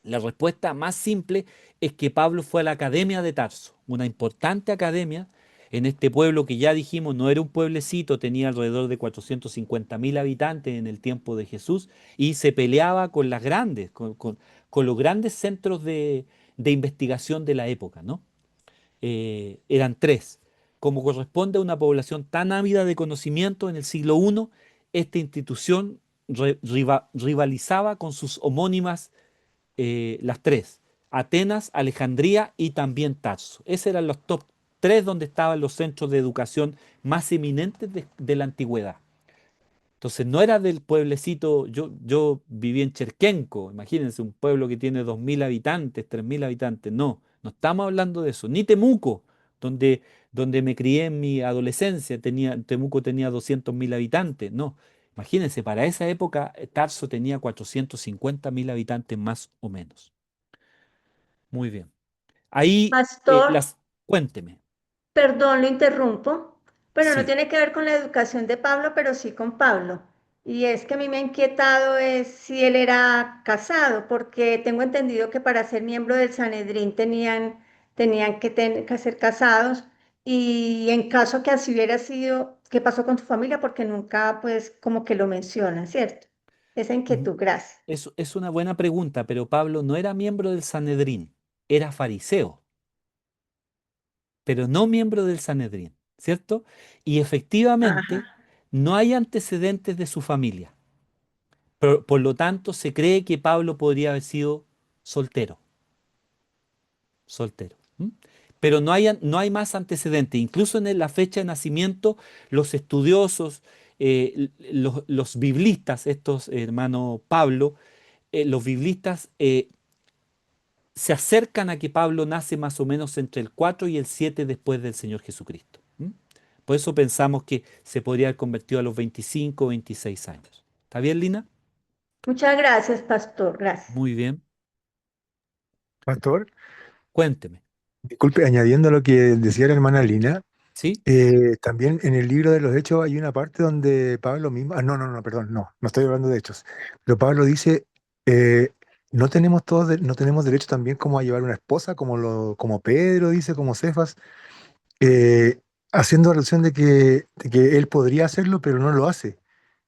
La respuesta más simple es que Pablo fue a la Academia de Tarso, una importante academia en este pueblo que ya dijimos no era un pueblecito, tenía alrededor de 450.000 habitantes en el tiempo de Jesús y se peleaba con las grandes, con los grandes centros de investigación de la época, ¿no? Eran tres. Como corresponde a una población tan ávida de conocimiento en el siglo I, esta institución rivalizaba con sus homónimas las tres, Atenas, Alejandría y también Tarso. Esos eran los top tres donde estaban los centros de educación más eminentes de la antigüedad. Entonces no era del pueblecito, yo viví en Cherquenco, imagínense, un pueblo que tiene 2.000 habitantes, 3.000 habitantes, no, no estamos hablando de eso, ni Temuco, donde me crié en mi adolescencia, Temuco tenía 200.000 habitantes, no, imagínense, para esa época Tarso tenía 450.000 habitantes más o menos. Muy bien. Ahí, Pastor, cuénteme, perdón, lo interrumpo, pero no sí. tiene que ver con la educación de Pablo, pero sí con Pablo. Y es que a mí me ha inquietado es si él era casado, porque tengo entendido que para ser miembro del Sanedrín tenían que ser casados. Y en caso que así hubiera sido, ¿qué pasó con su familia? Porque nunca, pues, como que lo mencionan, ¿cierto? Esa Ujú. inquietud, gracias. Es una buena pregunta, pero Pablo no era miembro del Sanedrín, era fariseo, pero no miembro del Sanedrín, ¿cierto? Y efectivamente Ajá. no hay antecedentes de su familia. Por lo tanto, se cree que Pablo podría haber sido soltero, soltero. ¿M? Pero no hay más antecedentes. Incluso en la fecha de nacimiento, los estudiosos, los biblistas, estos hermanos Pablo, los biblistas se acercan a que Pablo nace más o menos entre el 4 y el 7 después del Señor Jesucristo. ¿M? Por eso pensamos que se podría haber convertido a los 25 o 26 años. ¿Está bien, Lina? Muchas gracias, pastor, gracias. Muy bien. Pastor, Cuénteme. disculpe, añadiendo a lo que decía la hermana Lina, ¿Sí? también en el libro de los Hechos hay una parte donde Pablo mismo, no, perdón, no estoy hablando de Hechos, pero Pablo dice, eh, no tenemos no tenemos derecho también como a llevar una esposa, como Pedro dice, como Cefas, eh, haciendo alusión de que él podría hacerlo, pero no lo hace.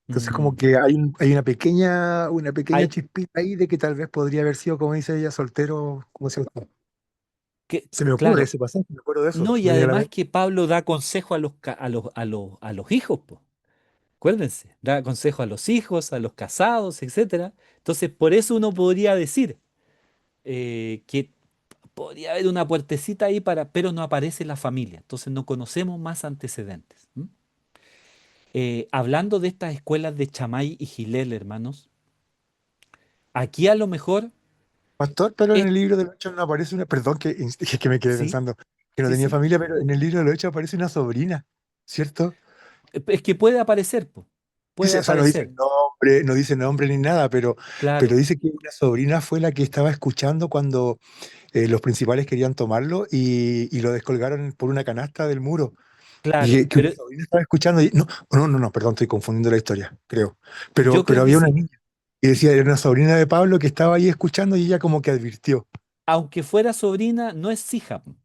Entonces como Mm. que hay, hay una pequeña Hay chispita ahí de que tal vez podría haber sido, como dice ella, soltero, como se usted. que, Se me ocurre claro, ese pasaje, me acuerdo de eso, no, y me viene a la además mente. que Pablo da consejo a a los hijos, po. Acuérdense, da consejo a los hijos, a los casados, etcétera. Entonces, por eso uno podría decir que podría haber una puertecita ahí para, pero no aparece la familia. Entonces, no conocemos más antecedentes. ¿M? Hablando de estas escuelas de Chamay y Gilel, hermanos, aquí a lo mejor Pastor, pero en es, el libro de los Hechos no aparece una, perdón que, que me quedé sí, pensando, que no sí, tenía sí. familia, pero en el libro de los Hechos aparece una sobrina, ¿cierto? Es que puede aparecer, po. Puede Dice, o sea, no dice aparecer, nombre, no dice nombre ni nada, pero claro, dice que una sobrina fue la que estaba escuchando cuando los principales querían tomarlo y lo descolgaron por una canasta del muro. Y claro. que una Pero sobrina estaba escuchando y no, perdón, estoy confundiendo la historia, creo. yo Pero creo que había una sí. niña y decía, era una sobrina de Pablo que estaba ahí escuchando y ella como que advirtió. Aunque fuera sobrina, no es hija, po.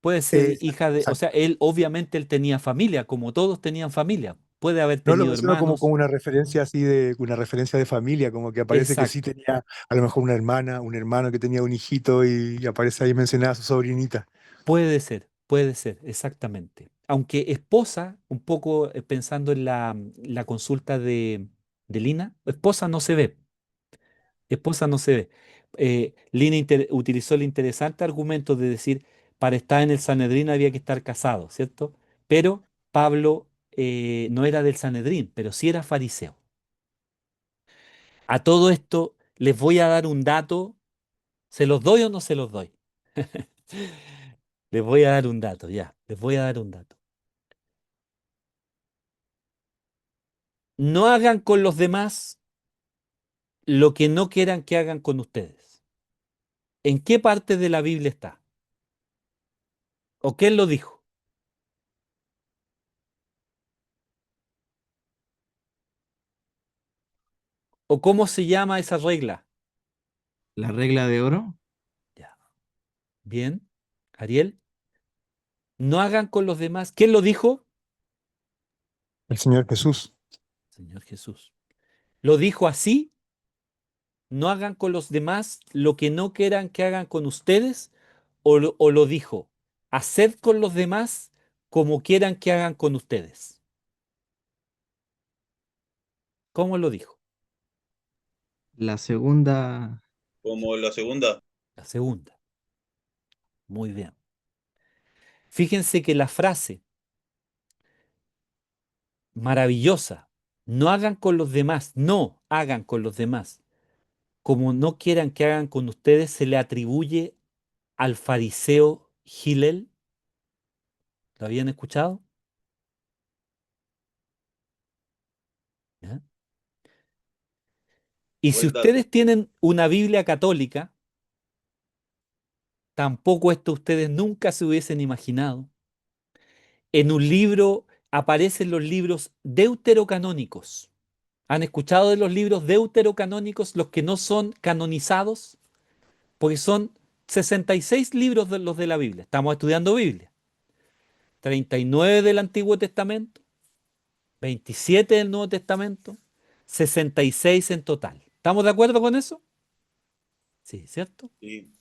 Puede ser Exacto, hija de, o sea, exacto. él obviamente él tenía familia, como todos tenían familia. Puede haber No lo tenido menciono como, hermanos. como una referencia así de una referencia de familia, como que aparece que sí Exacto. tenía a lo mejor una hermana, un hermano que tenía un hijito y aparece ahí mencionada a su sobrinita. Puede ser, exactamente. Aunque esposa, un poco pensando en la consulta de Lina, esposa no se ve, esposa no se ve. Lina utilizó el interesante argumento de decir, para estar en el Sanedrín había que estar casado, ¿cierto? Pero Pablo no era del Sanedrín, pero sí era fariseo. A todo esto les voy a dar un dato, ¿se los doy o no se los doy? Les voy a dar un dato, ya, les voy a dar un dato. No hagan con los demás lo que no quieran que hagan con ustedes. ¿En qué parte de la Biblia está? ¿O quién lo dijo? ¿O cómo se llama esa regla? La regla de oro, Ya. Bien. Ariel, no hagan con los demás. ¿Quién lo dijo? El Señor Jesús. Señor Jesús. ¿Lo dijo así? No hagan con los demás lo que no quieran que hagan con ustedes. O lo dijo, haced con los demás como quieran que hagan con ustedes. ¿Cómo lo dijo? la segunda, Como la segunda. La segunda. Muy bien. Fíjense que la frase maravillosa, no hagan con los demás, no hagan con los demás, como no quieran que hagan con ustedes, se le atribuye al fariseo Gilel. ¿Lo habían escuchado? ¿Ya? Y si Buen dato. ustedes tienen una Biblia católica, tampoco esto ustedes nunca se hubiesen imaginado. En un libro aparecen los libros deuterocanónicos. ¿Han escuchado de los libros deuterocanónicos, los que no son canonizados? Porque son 66 libros de los de la Biblia. Estamos estudiando Biblia. 39 del Antiguo Testamento, 27 del Nuevo Testamento, 66 en total. ¿Estamos de acuerdo con eso? Sí, ¿cierto? Sí.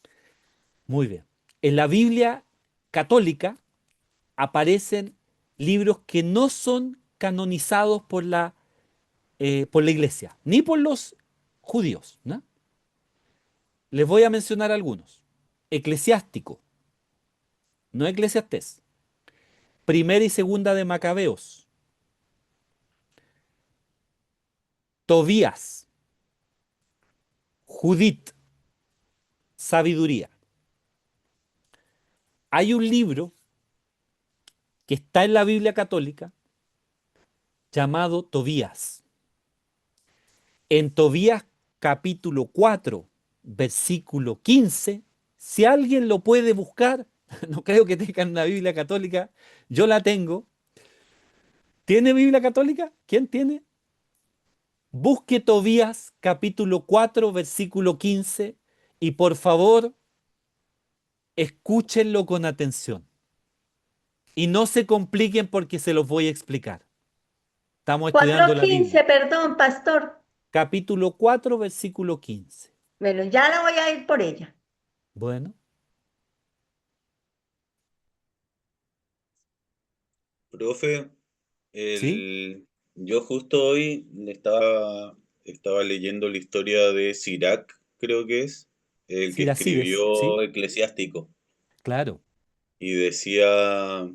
Muy bien. En la Biblia católica aparecen libros que no son canonizados por la iglesia, ni por los judíos, ¿no? Les voy a mencionar algunos. Eclesiástico, no Eclesiastés. Primera y segunda de Macabeos. Tobías, Judith, sabiduría. Hay un libro que está en la Biblia católica llamado Tobías. En Tobías capítulo 4, versículo 15, si alguien lo puede buscar, no creo que tengan una Biblia católica, yo la tengo. ¿Tiene Biblia católica? ¿Quién tiene? Busque Tobías capítulo 4, versículo 15 y por favor escúchenlo con atención. Y no se compliquen porque se los voy a explicar. Estamos Cuatro estudiando la quince, Biblia. perdón, pastor. Capítulo 4, versículo 15. Bueno, ya la voy a ir por ella. Bueno, Profe, ¿sí? yo justo hoy estaba leyendo la historia de Sirac, creo que es, el que Siracídes, ¿sí? escribió Eclesiástico, Claro, y decía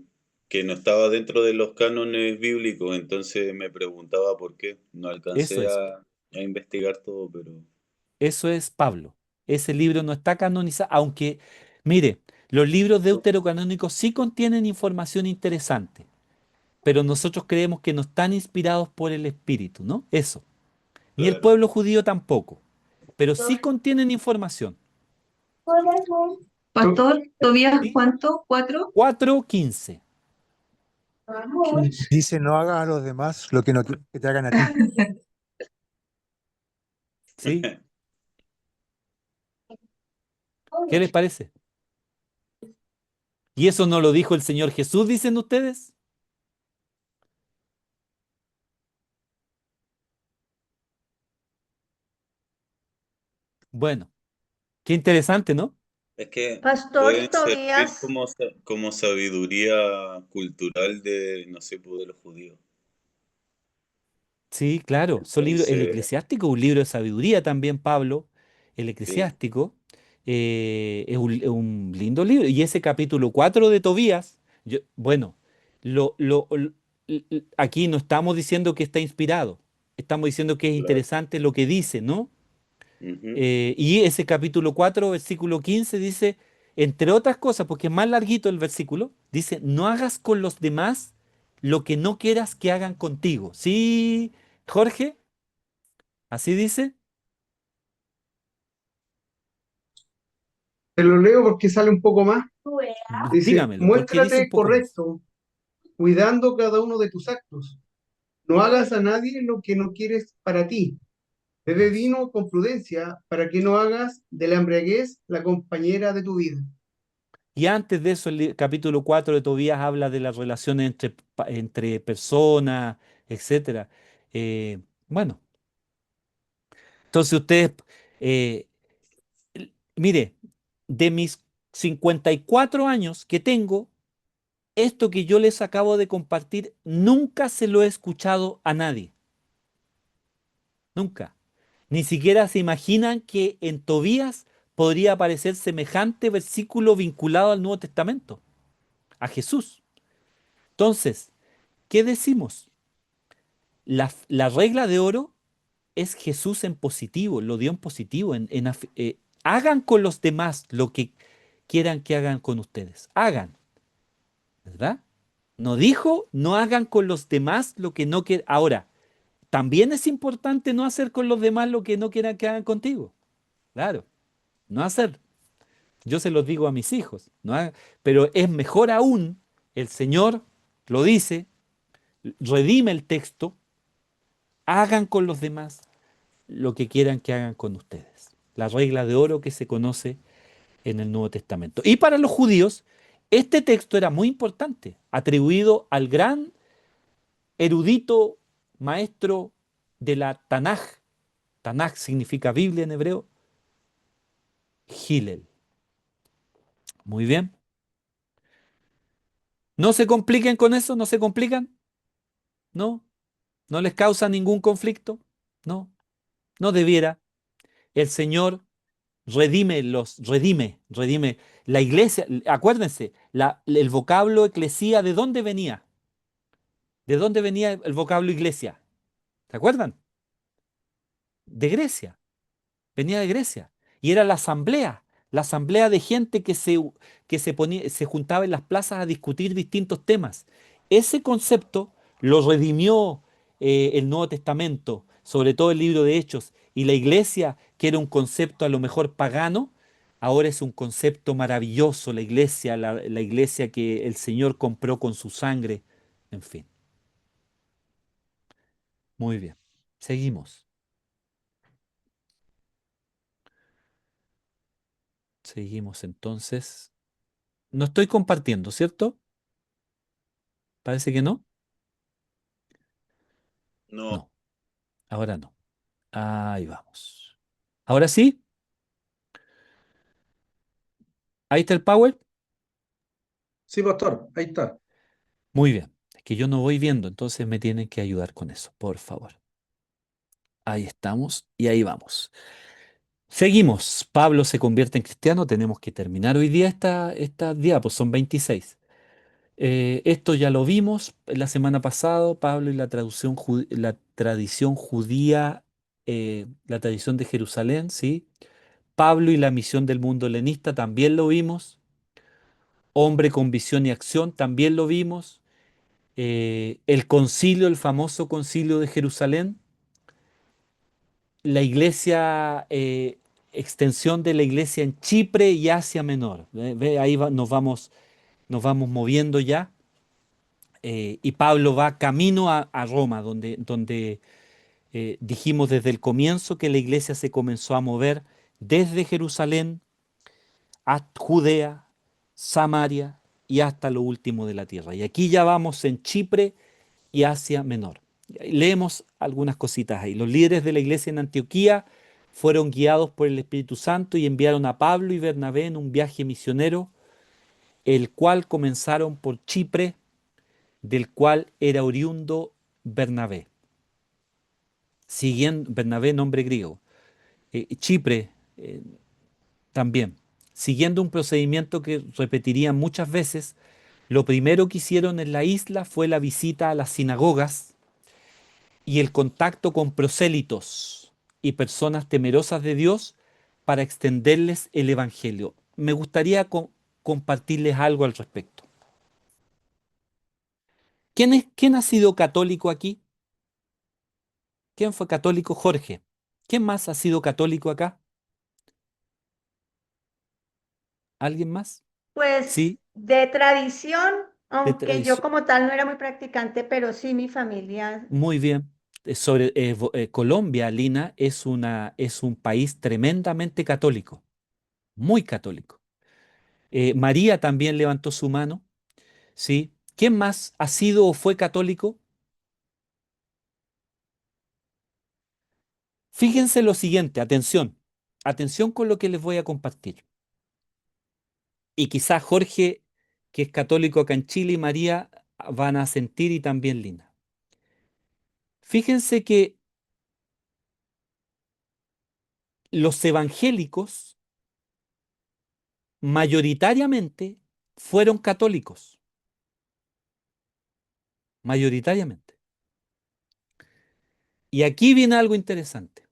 que no estaba dentro de los cánones bíblicos, entonces me preguntaba por qué. No eso alcancé es. a investigar todo, pero Eso es Pablo. Ese libro no está canonizado, aunque, mire, los libros deuterocanónicos sí contienen información interesante, pero nosotros creemos que no están inspirados por el Espíritu, ¿no? Eso. Ni el claro. pueblo judío tampoco, pero sí contienen información. Pastor, ¿Tobías ¿Sí? cuánto? ¿Cuatro? 4:15. Dice, no hagas a los demás lo que no quieres que te hagan a ti. ¿Sí? ¿Qué les parece? ¿Y eso no lo dijo el Señor Jesús, dicen ustedes? Bueno, qué interesante, ¿no? Es que Pastor y pueden servir Tobías, como sabiduría cultural de, no sé, pues, de los judíos. Sí, claro, son libros, el Entonces, Eclesiástico, un libro de sabiduría también, Pablo, el sí, Eclesiástico, es un lindo libro. Y ese capítulo 4 de Tobías, bueno, aquí no estamos diciendo que está inspirado, estamos diciendo que es claro. interesante lo que dice, ¿no? Ujú, Y ese capítulo 4 versículo 15 dice, entre otras cosas, porque es más larguito el versículo, dice, no hagas con los demás lo que no quieras que hagan contigo. ¿Sí, Jorge? ¿Así dice? Te lo leo porque sale un poco más. Dice, Dígamelo, porque dice un muéstrate poco más. correcto, cuidando cada uno de tus actos. No hagas a nadie lo que no quieres para ti. Bebe Eso. vino con prudencia para que no hagas de la embriaguez la compañera de tu vida. Y antes de eso, capítulo 4 de Tobías habla de las relaciones entre personas, etcétera. Bueno, entonces ustedes, eh, mire, de mis 54 años que tengo, esto que yo les acabo de compartir, nunca se lo he escuchado a nadie. Nunca. Ni siquiera se imaginan que en Tobías podría aparecer semejante versículo vinculado al Nuevo Testamento, a Jesús. Entonces, ¿qué decimos? La regla de oro es Jesús en positivo, lo dio en positivo. Hagan con los demás lo que quieran que hagan con ustedes. Hagan, ¿verdad? No dijo, no hagan con los demás lo que no quieran. Ahora, también es importante no hacer con los demás lo que no quieran que hagan contigo. Claro, no hacer. Yo se los digo a mis hijos, pero es mejor aún, el Señor lo dice, redime el texto, hagan con los demás lo que quieran que hagan con ustedes. La regla de oro que se conoce en el Nuevo Testamento. Y para los judíos, este texto era muy importante, atribuido al gran erudito maestro de la Tanaj. Tanaj significa Biblia en hebreo, Hillel. Muy bien. No se compliquen con eso, no se complican, no, no les causa ningún conflicto, no, no debiera. El Señor redime. La iglesia, acuérdense, el vocablo eclesía, ¿de dónde venía? ¿De dónde venía el vocablo iglesia? ¿Se acuerdan? De Grecia, venía de Grecia. Y era la asamblea de gente se juntaba en las plazas a discutir distintos temas. Ese concepto lo redimió el Nuevo Testamento, sobre todo el libro de Hechos, y la iglesia, que era un concepto a lo mejor pagano, ahora es un concepto maravilloso, la iglesia, la iglesia que el Señor compró con su sangre, en fin. Muy bien, seguimos, seguimos entonces. No estoy compartiendo, ¿cierto? Parece que no. No, No, ahora no. Ahí vamos. Ahora sí, ahí está el power. Sí, pastor, ahí está. Muy bien. Es que yo no voy viendo, entonces me tienen que ayudar con eso, por favor. Ahí estamos y ahí vamos. Seguimos. Pablo se convierte en cristiano. Tenemos que terminar hoy día esta diapos, son 26. Esto ya lo vimos la semana pasada, Pablo y la tradición judía, la tradición de Jerusalén, ¿sí? Pablo y la misión del mundo helenista también lo vimos. Hombre con visión y acción también lo vimos. El concilio, el famoso concilio de Jerusalén, la iglesia, extensión de la iglesia en Chipre y Asia Menor. Ahí nos vamos moviendo ya. Y Pablo va camino a Roma, donde dijimos desde el comienzo que la iglesia se comenzó a mover desde Jerusalén a Judea, Samaria y hasta lo último de la tierra. Y aquí ya vamos en Chipre y Asia Menor. Leemos algunas cositas ahí. Los líderes de la iglesia en Antioquía fueron guiados por el Espíritu Santo y enviaron a Pablo y Bernabé en un viaje misionero, el cual comenzaron por Chipre, del cual era oriundo Bernabé. Siguiendo, Bernabé, nombre griego. Chipre también. Siguiendo un procedimiento que repetirían muchas veces, lo primero que hicieron en la isla fue la visita a las sinagogas y el contacto con prosélitos y personas temerosas de Dios para extenderles el Evangelio. Me gustaría compartirles algo al respecto. ¿Quién ha sido católico aquí? ¿Quién fue católico? Jorge. ¿Quién más ha sido católico acá? ¿Alguien más? Pues Sí, de tradición, de aunque yo tradición. como tal no era muy practicante, pero sí mi familia. Muy bien. Colombia, Lina, es un país tremendamente católico, muy católico. María también levantó su mano, ¿sí? ¿Quién más ha sido o fue católico? Fíjense lo siguiente, atención, atención con lo que les voy a compartir. Y quizás Jorge, que es católico acá en Chile, y María van a sentir y también Lina. Fíjense que los evangélicos mayoritariamente fueron católicos, mayoritariamente. Y aquí viene algo interesante.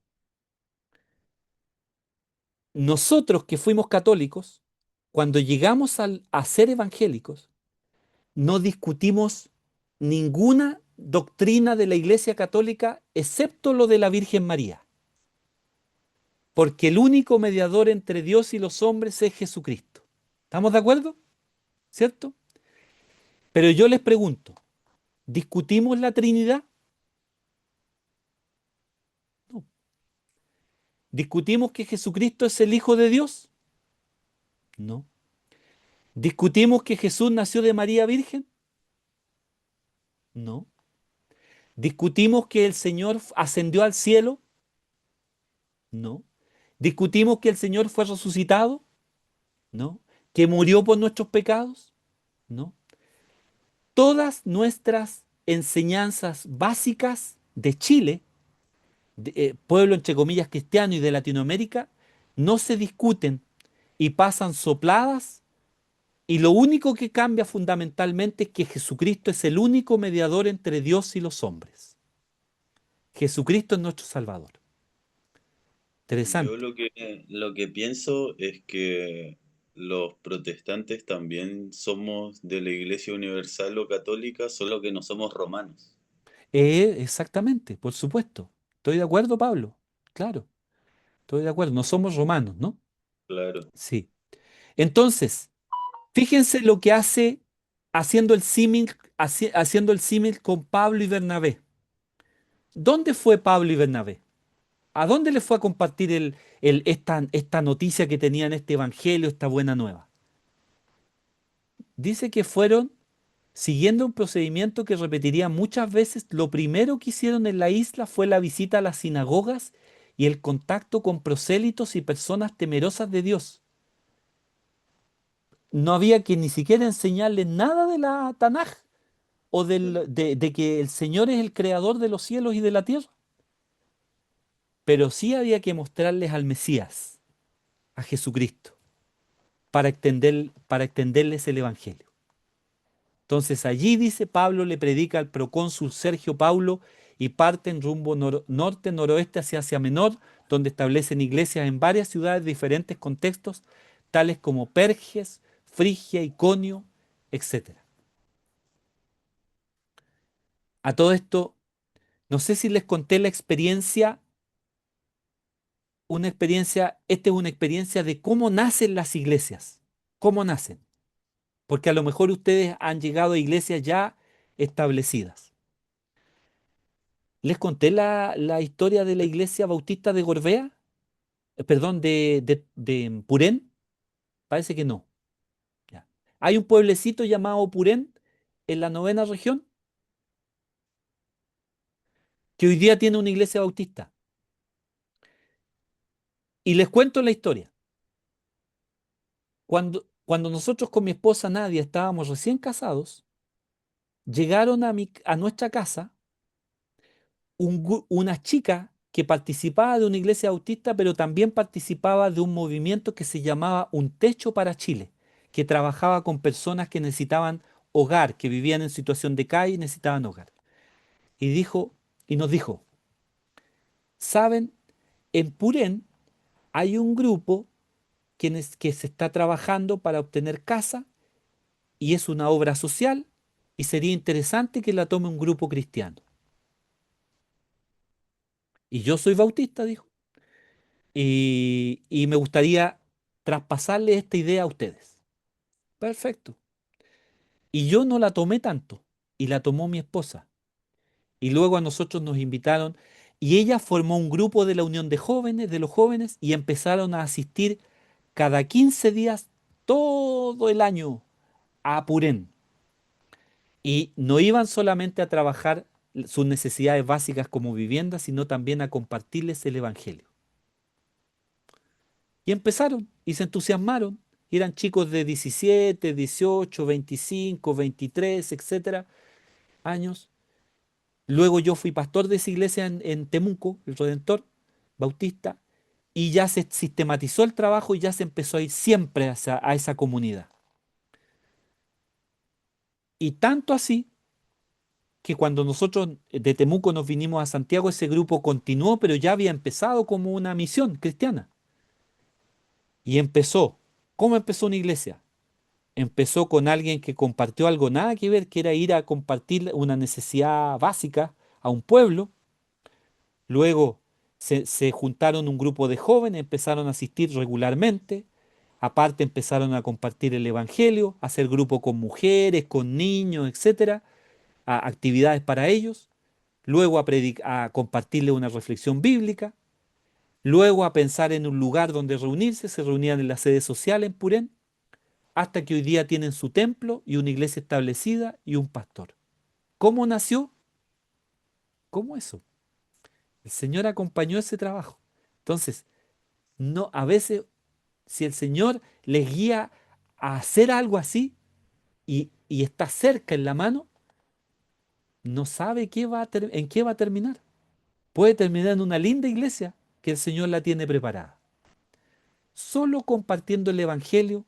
Nosotros que fuimos católicos, cuando llegamos a ser evangélicos, no discutimos ninguna doctrina de la Iglesia Católica excepto lo de la Virgen María, porque el único mediador entre Dios y los hombres es Jesucristo. ¿Estamos de acuerdo? ¿Cierto? Pero yo les pregunto, ¿discutimos la Trinidad? No. ¿Discutimos que Jesucristo es el Hijo de Dios? No. ¿Discutimos que Jesús nació de María Virgen? No. ¿Discutimos que el Señor ascendió al cielo? No. ¿Discutimos que el Señor fue resucitado? No. ¿Que murió por nuestros pecados? No. Todas nuestras enseñanzas básicas de Chile, pueblo entre comillas cristiano y de Latinoamérica, no se discuten y pasan sopladas y lo único que cambia fundamentalmente es que Jesucristo es el único mediador entre Dios y los hombres. Jesucristo es nuestro Salvador. yo Interesante. lo que pienso es que los protestantes también somos de la Iglesia Universal o Católica, solo que no somos romanos. Exactamente, por supuesto. Estoy de acuerdo, Pablo. Claro, estoy de acuerdo. No somos romanos, ¿no? Claro. Sí. Entonces, fíjense lo que hace haciendo el símil con Pablo y Bernabé. ¿Dónde fue Pablo y Bernabé? ¿A dónde les fue a compartir esta noticia que tenían este evangelio, esta buena nueva? Dice que fueron Siguiendo un procedimiento que repetiría muchas veces, lo primero que hicieron en la isla fue la visita a las sinagogas y el contacto con prosélitos y personas temerosas de Dios. No había que ni siquiera enseñarles nada de la Tanaj o de que el Señor es el creador de los cielos y de la tierra, pero sí había que mostrarles al Mesías, a Jesucristo, para extenderles el Evangelio. Entonces allí dice Pablo le predica al procónsul Sergio Paulo y parten rumbo norte-noroeste hacia Asia Menor, donde establecen iglesias en varias ciudades de diferentes contextos, tales como Perges, Frigia, Iconio, etc. A todo esto, no sé si les conté la experiencia, esta es una experiencia de cómo nacen las iglesias, cómo nacen, porque a lo mejor ustedes han llegado a iglesias ya establecidas. ¿Les conté la historia de la iglesia bautista de Gorbea? Perdón, de Purén. Parece que no. Ya. Hay un pueblecito llamado Purén en la 9ª región que hoy día tiene una iglesia bautista. Y les cuento la historia. Cuando nosotros con mi esposa Nadia estábamos recién casados, llegaron a nuestra casa una chica que participaba de una iglesia bautista, pero también participaba de un movimiento que se llamaba Un Techo para Chile, que trabajaba con personas que necesitaban hogar, que vivían en situación de calle y necesitaban hogar. Y nos dijo, ¿saben? En Purén hay un grupo que se está trabajando para obtener casa y es una obra social y sería interesante que la tome un grupo cristiano. Y yo soy bautista, dijo. Y me gustaría traspasarle esta idea a ustedes. Perfecto. Y yo no la tomé tanto, y la tomó mi esposa. Y luego a nosotros nos invitaron, y ella formó un grupo de la Unión de Jóvenes, de los jóvenes, y empezaron a asistir cada 15 días, todo el año, a Purén. Y no iban solamente a trabajar sus necesidades básicas como vivienda, sino también a compartirles el Evangelio. Y empezaron y se entusiasmaron. Y eran chicos de 17, 18, 25, 23, etcétera, años. Luego yo fui pastor de esa iglesia en Temuco, el Redentor Bautista, y ya se sistematizó el trabajo y ya se empezó a ir siempre a esa comunidad. Y tanto así que cuando nosotros de Temuco nos vinimos a Santiago, ese grupo continuó, pero ya había empezado como una misión cristiana. Y empezó. ¿Cómo empezó una iglesia? Empezó con alguien que compartió algo nada que ver, que era ir a compartir una necesidad básica a un pueblo. Luego se juntaron un grupo de jóvenes, empezaron a asistir regularmente. Aparte empezaron a compartir el evangelio, a hacer grupo con mujeres, con niños, etcétera, a actividades para ellos. Luego a compartirle una reflexión bíblica. Luego a pensar en un lugar donde reunirse. Se reunían en la sede social en Purén, hasta que hoy día tienen su templo y una iglesia establecida y un pastor. ¿Cómo nació? ¿Cómo eso? El Señor acompañó ese trabajo. Entonces, no, a veces, si el Señor les guía a hacer algo así y está cerca en la mano, no sabe en qué va a terminar. Puede terminar en una linda iglesia que el Señor la tiene preparada. Solo compartiendo el Evangelio,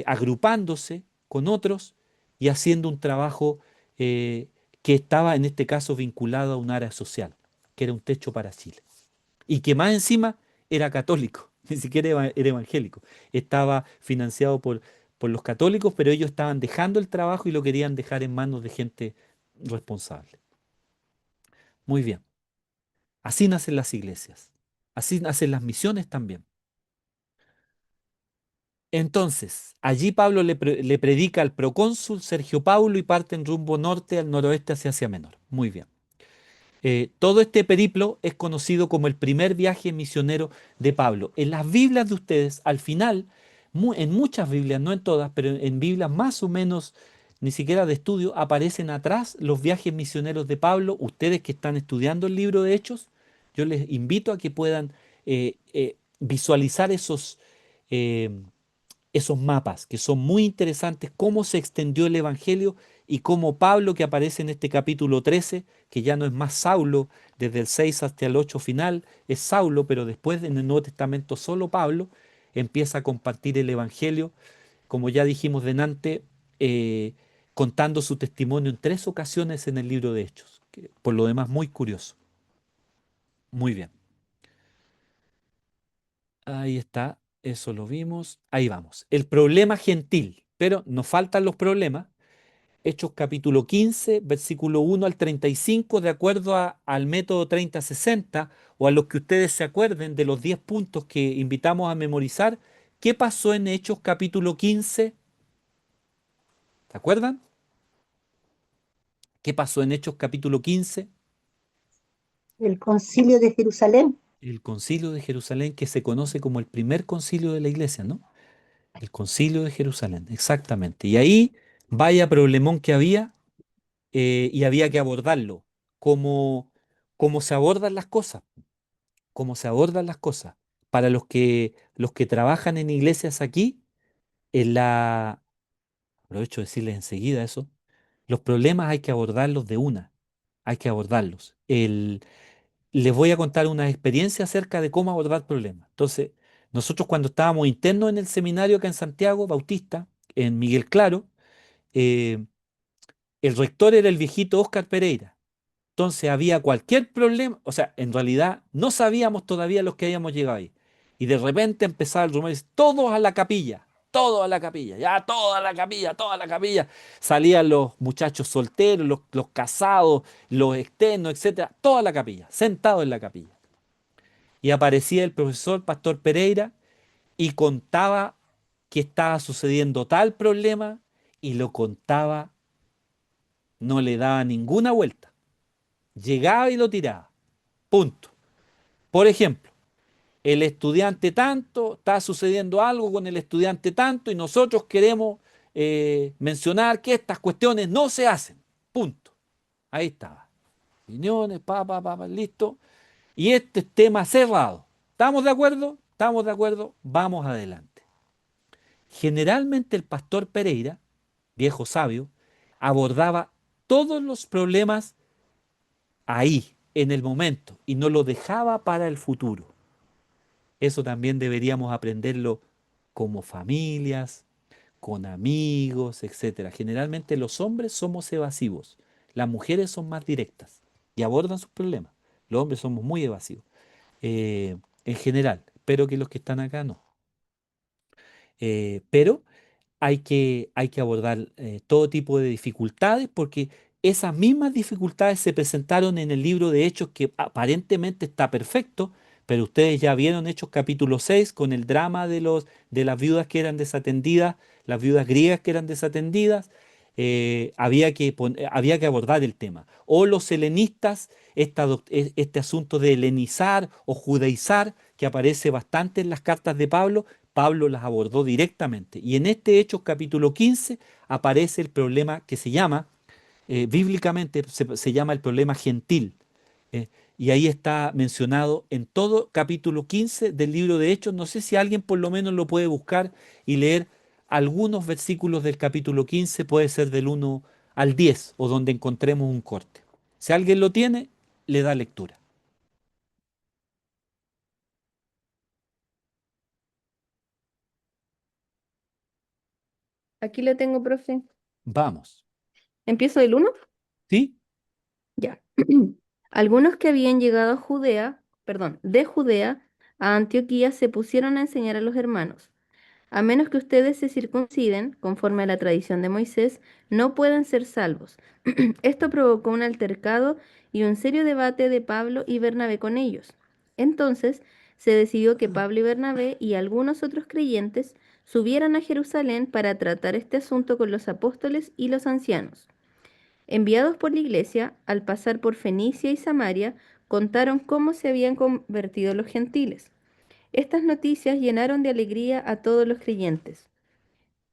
agrupándose con otros y haciendo un trabajo que estaba en este caso vinculado a un área social, que era un techo para Chile. Y que más encima era católico, ni siquiera era evangélico. Estaba financiado por los católicos, pero ellos estaban dejando el trabajo y lo querían dejar en manos de gente responsable. Muy bien. Así nacen las iglesias. Así nacen las misiones también. Entonces, allí Pablo le predica al procónsul Sergio Paulo y parten rumbo norte al noroeste hacia Asia Menor. Muy bien. Todo este periplo es conocido como el primer viaje misionero de Pablo. En las Biblias de ustedes, al final, en muchas Biblias, no en todas, pero en Biblias más o menos ni siquiera de estudio, aparecen atrás los viajes misioneros de Pablo. Ustedes que están estudiando el libro de Hechos, yo les invito a que puedan visualizar eh, esos mapas que son muy interesantes, cómo se extendió el Evangelio y cómo Pablo, que aparece en este capítulo 13, que ya no es más Saulo, desde el 6 hasta el 8 final, es Saulo, pero después en el Nuevo Testamento solo Pablo empieza a compartir el Evangelio, como ya dijimos delante, eh, contando su testimonio en 3 ocasiones en el libro de Hechos, que por lo demás muy curioso. Muy bien. Ahí está, eso lo vimos. Ahí vamos. El problema gentil, pero nos faltan los problemas. Hechos capítulo 15, versículo 1 al 35, de acuerdo al método 30-60, o a los que ustedes se acuerden de los 10 puntos que invitamos a memorizar. ¿Qué pasó en Hechos capítulo 15? ¿Se acuerdan? ¿Qué pasó en Hechos capítulo 15? El concilio de Jerusalén. El concilio de Jerusalén, que se conoce como el primer concilio de la iglesia, ¿no? El concilio de Jerusalén, exactamente. Y ahí, vaya problemón que había, y había que abordarlo. Como, como se abordan las cosas, cómo se abordan las cosas. Para los que trabajan en iglesias aquí, en la, aprovecho de decirles enseguida eso, los problemas hay que abordarlos de una, hay que abordarlos. Les voy a contar una experiencia acerca de cómo abordar problemas. Entonces, nosotros cuando estábamos internos en el seminario acá en Santiago, Bautista, en Miguel Claro, eh, el rector era el viejito Óscar Pereira. Entonces había cualquier problema, o sea, en realidad no sabíamos todavía los que habíamos llegado ahí. Y de repente empezaba el rumor, dice, todos a la capilla, ya, toda la capilla, toda la capilla. Salían los muchachos solteros, los casados, los externos, etcétera, toda la capilla, sentados en la capilla. Y aparecía el profesor Pastor Pereira y contaba que estaba sucediendo tal problema y lo contaba, no le daba ninguna vuelta. Llegaba y lo tiraba. Punto. Por ejemplo, el estudiante tanto, está sucediendo algo con el estudiante tanto y nosotros queremos mencionar que estas cuestiones no se hacen. Punto. Ahí estaba. Opiniones, listo. Y este es tema cerrado. ¿Estamos de acuerdo? ¿Estamos de acuerdo? Vamos adelante. Generalmente el pastor Pereira, viejo sabio, abordaba todos los problemas ahí, en el momento, y no lo dejaba para el futuro. Eso también deberíamos aprenderlo como familias, con amigos, etcétera. Generalmente los hombres somos evasivos, las mujeres son más directas y abordan sus problemas. Los hombres somos muy evasivos, en general, pero que los que están acá no. Pero hay que abordar todo tipo de dificultades porque esas mismas dificultades se presentaron en el libro de Hechos que aparentemente está perfecto, pero ustedes ya vieron Hechos capítulo 6 con el drama de las viudas que eran desatendidas, las viudas griegas que eran desatendidas. Había que abordar el tema. O los helenistas, este asunto de helenizar o judaizar, que aparece bastante en las cartas de Pablo, Pablo las abordó directamente. Y en este Hechos capítulo 15 aparece el problema que se llama, bíblicamente se llama el problema gentil. eh, y ahí está mencionado en todo capítulo 15 del libro de Hechos. No sé si alguien por lo menos lo puede buscar y leer algunos versículos del capítulo 15, puede ser del 1 al 10 o donde encontremos un corte. Si alguien lo tiene, le da lectura. Aquí lo tengo, profe. Vamos. ¿Empiezo del 1? ¿Sí? Ya. Algunos que habían llegado a Judea, perdón, de Judea a Antioquía se pusieron a enseñar a los hermanos. A menos que ustedes se circunciden, conforme a la tradición de Moisés, no pueden ser salvos. Esto provocó un altercado y un serio debate de Pablo y Bernabé con ellos. Entonces se decidió que Pablo y Bernabé y algunos otros creyentes subieran a Jerusalén para tratar este asunto con los apóstoles y los ancianos. Enviados por la iglesia, al pasar por Fenicia y Samaria, contaron cómo se habían convertido los gentiles. Estas noticias llenaron de alegría a todos los creyentes.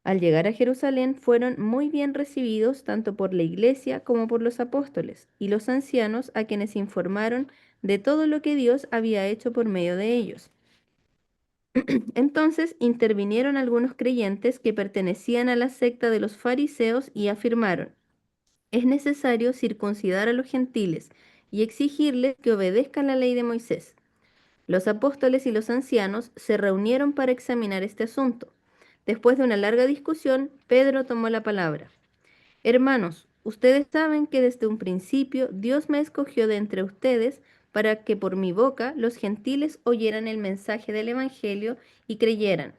Al llegar a Jerusalén fueron muy bien recibidos tanto por la iglesia como por los apóstoles y los ancianos a quienes informaron de todo lo que Dios había hecho por medio de ellos. Entonces intervinieron algunos creyentes que pertenecían a la secta de los fariseos y afirmaron: es necesario circuncidar a los gentiles y exigirles que obedezcan la ley de Moisés. Los apóstoles y los ancianos se reunieron para examinar este asunto. Después de una larga discusión, Pedro tomó la palabra. Hermanos, ustedes saben que desde un principio Dios me escogió de entre ustedes para que por mi boca los gentiles oyeran el mensaje del Evangelio y creyeran.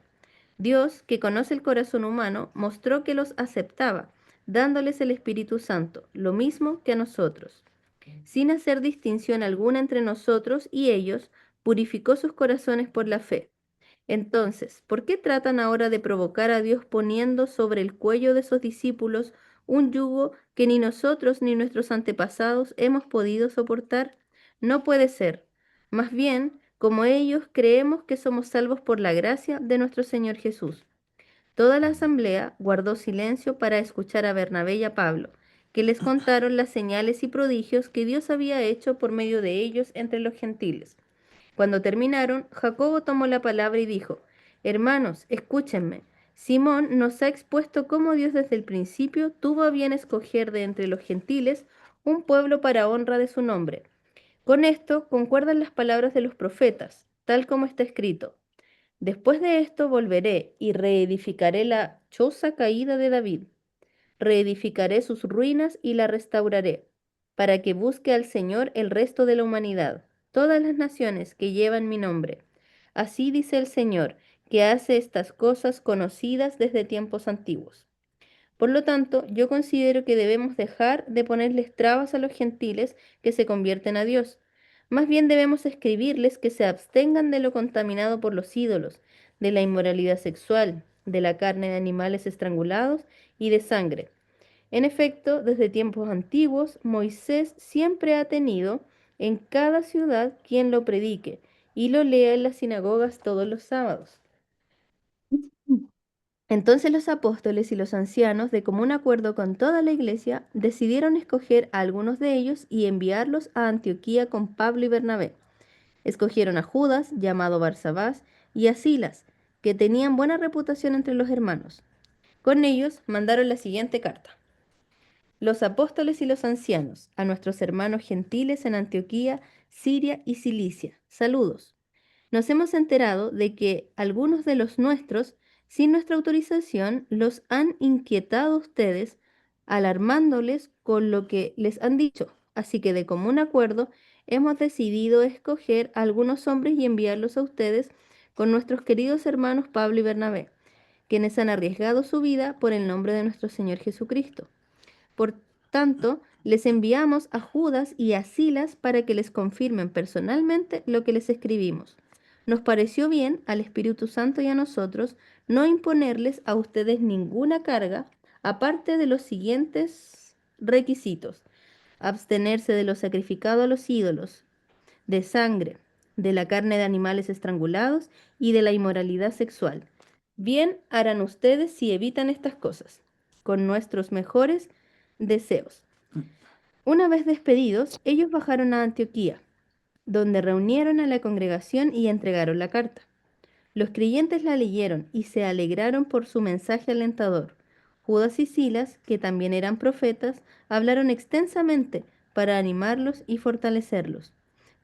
Dios, que conoce el corazón humano, mostró que los aceptaba, dándoles el Espíritu Santo, lo mismo que a nosotros. Sin hacer distinción alguna entre nosotros y ellos, purificó sus corazones por la fe. Entonces, ¿por qué tratan ahora de provocar a Dios poniendo sobre el cuello de sus discípulos un yugo que ni nosotros ni nuestros antepasados hemos podido soportar? No puede ser. Más bien, como ellos, creemos que somos salvos por la gracia de nuestro Señor Jesús. Toda la asamblea guardó silencio para escuchar a Bernabé y a Pablo, que les contaron las señales y prodigios que Dios había hecho por medio de ellos entre los gentiles. Cuando terminaron, Jacobo tomó la palabra y dijo: Hermanos, escúchenme. Simón nos ha expuesto cómo Dios desde el principio tuvo a bien escoger de entre los gentiles un pueblo para honra de su nombre. Con esto concuerdan las palabras de los profetas, tal como está escrito: Después de esto volveré y reedificaré la choza caída de David. Reedificaré sus ruinas y la restauraré, para que busque al Señor el resto de la humanidad, todas las naciones que llevan mi nombre. Así dice el Señor, que hace estas cosas conocidas desde tiempos antiguos. Por lo tanto, yo considero que debemos dejar de ponerles trabas a los gentiles que se convierten a Dios. Más bien debemos escribirles que se abstengan de lo contaminado por los ídolos, de la inmoralidad sexual, de la carne de animales estrangulados y de sangre. En efecto, desde tiempos antiguos, Moisés siempre ha tenido en cada ciudad quien lo predique y lo lea en las sinagogas todos los sábados. Entonces los apóstoles y los ancianos, de común acuerdo con toda la iglesia, decidieron escoger a algunos de ellos y enviarlos a Antioquía con Pablo y Bernabé. Escogieron a Judas, llamado Barsabás, y a Silas, que tenían buena reputación entre los hermanos. Con ellos mandaron la siguiente carta: Los apóstoles y los ancianos, a nuestros hermanos gentiles en Antioquía, Siria y Cilicia, saludos. Nos hemos enterado de que algunos de los nuestros, sin nuestra autorización, los han inquietado a ustedes, alarmándoles con lo que les han dicho. Así que de común acuerdo hemos decidido escoger a algunos hombres y enviarlos a ustedes con nuestros queridos hermanos Pablo y Bernabé, quienes han arriesgado su vida por el nombre de nuestro Señor Jesucristo. Por tanto, les enviamos a Judas y a Silas para que les confirmen personalmente lo que les escribimos. Nos pareció bien al Espíritu Santo y a nosotros no imponerles a ustedes ninguna carga, aparte de los siguientes requisitos: abstenerse de lo sacrificado a los ídolos, de sangre, de la carne de animales estrangulados y de la inmoralidad sexual. Bien harán ustedes si evitan estas cosas, con nuestros mejores deseos. Una vez despedidos, ellos bajaron a Antioquía, donde reunieron a la congregación y entregaron la carta. Los creyentes la leyeron y se alegraron por su mensaje alentador. Judas y Silas, que también eran profetas, hablaron extensamente para animarlos y fortalecerlos.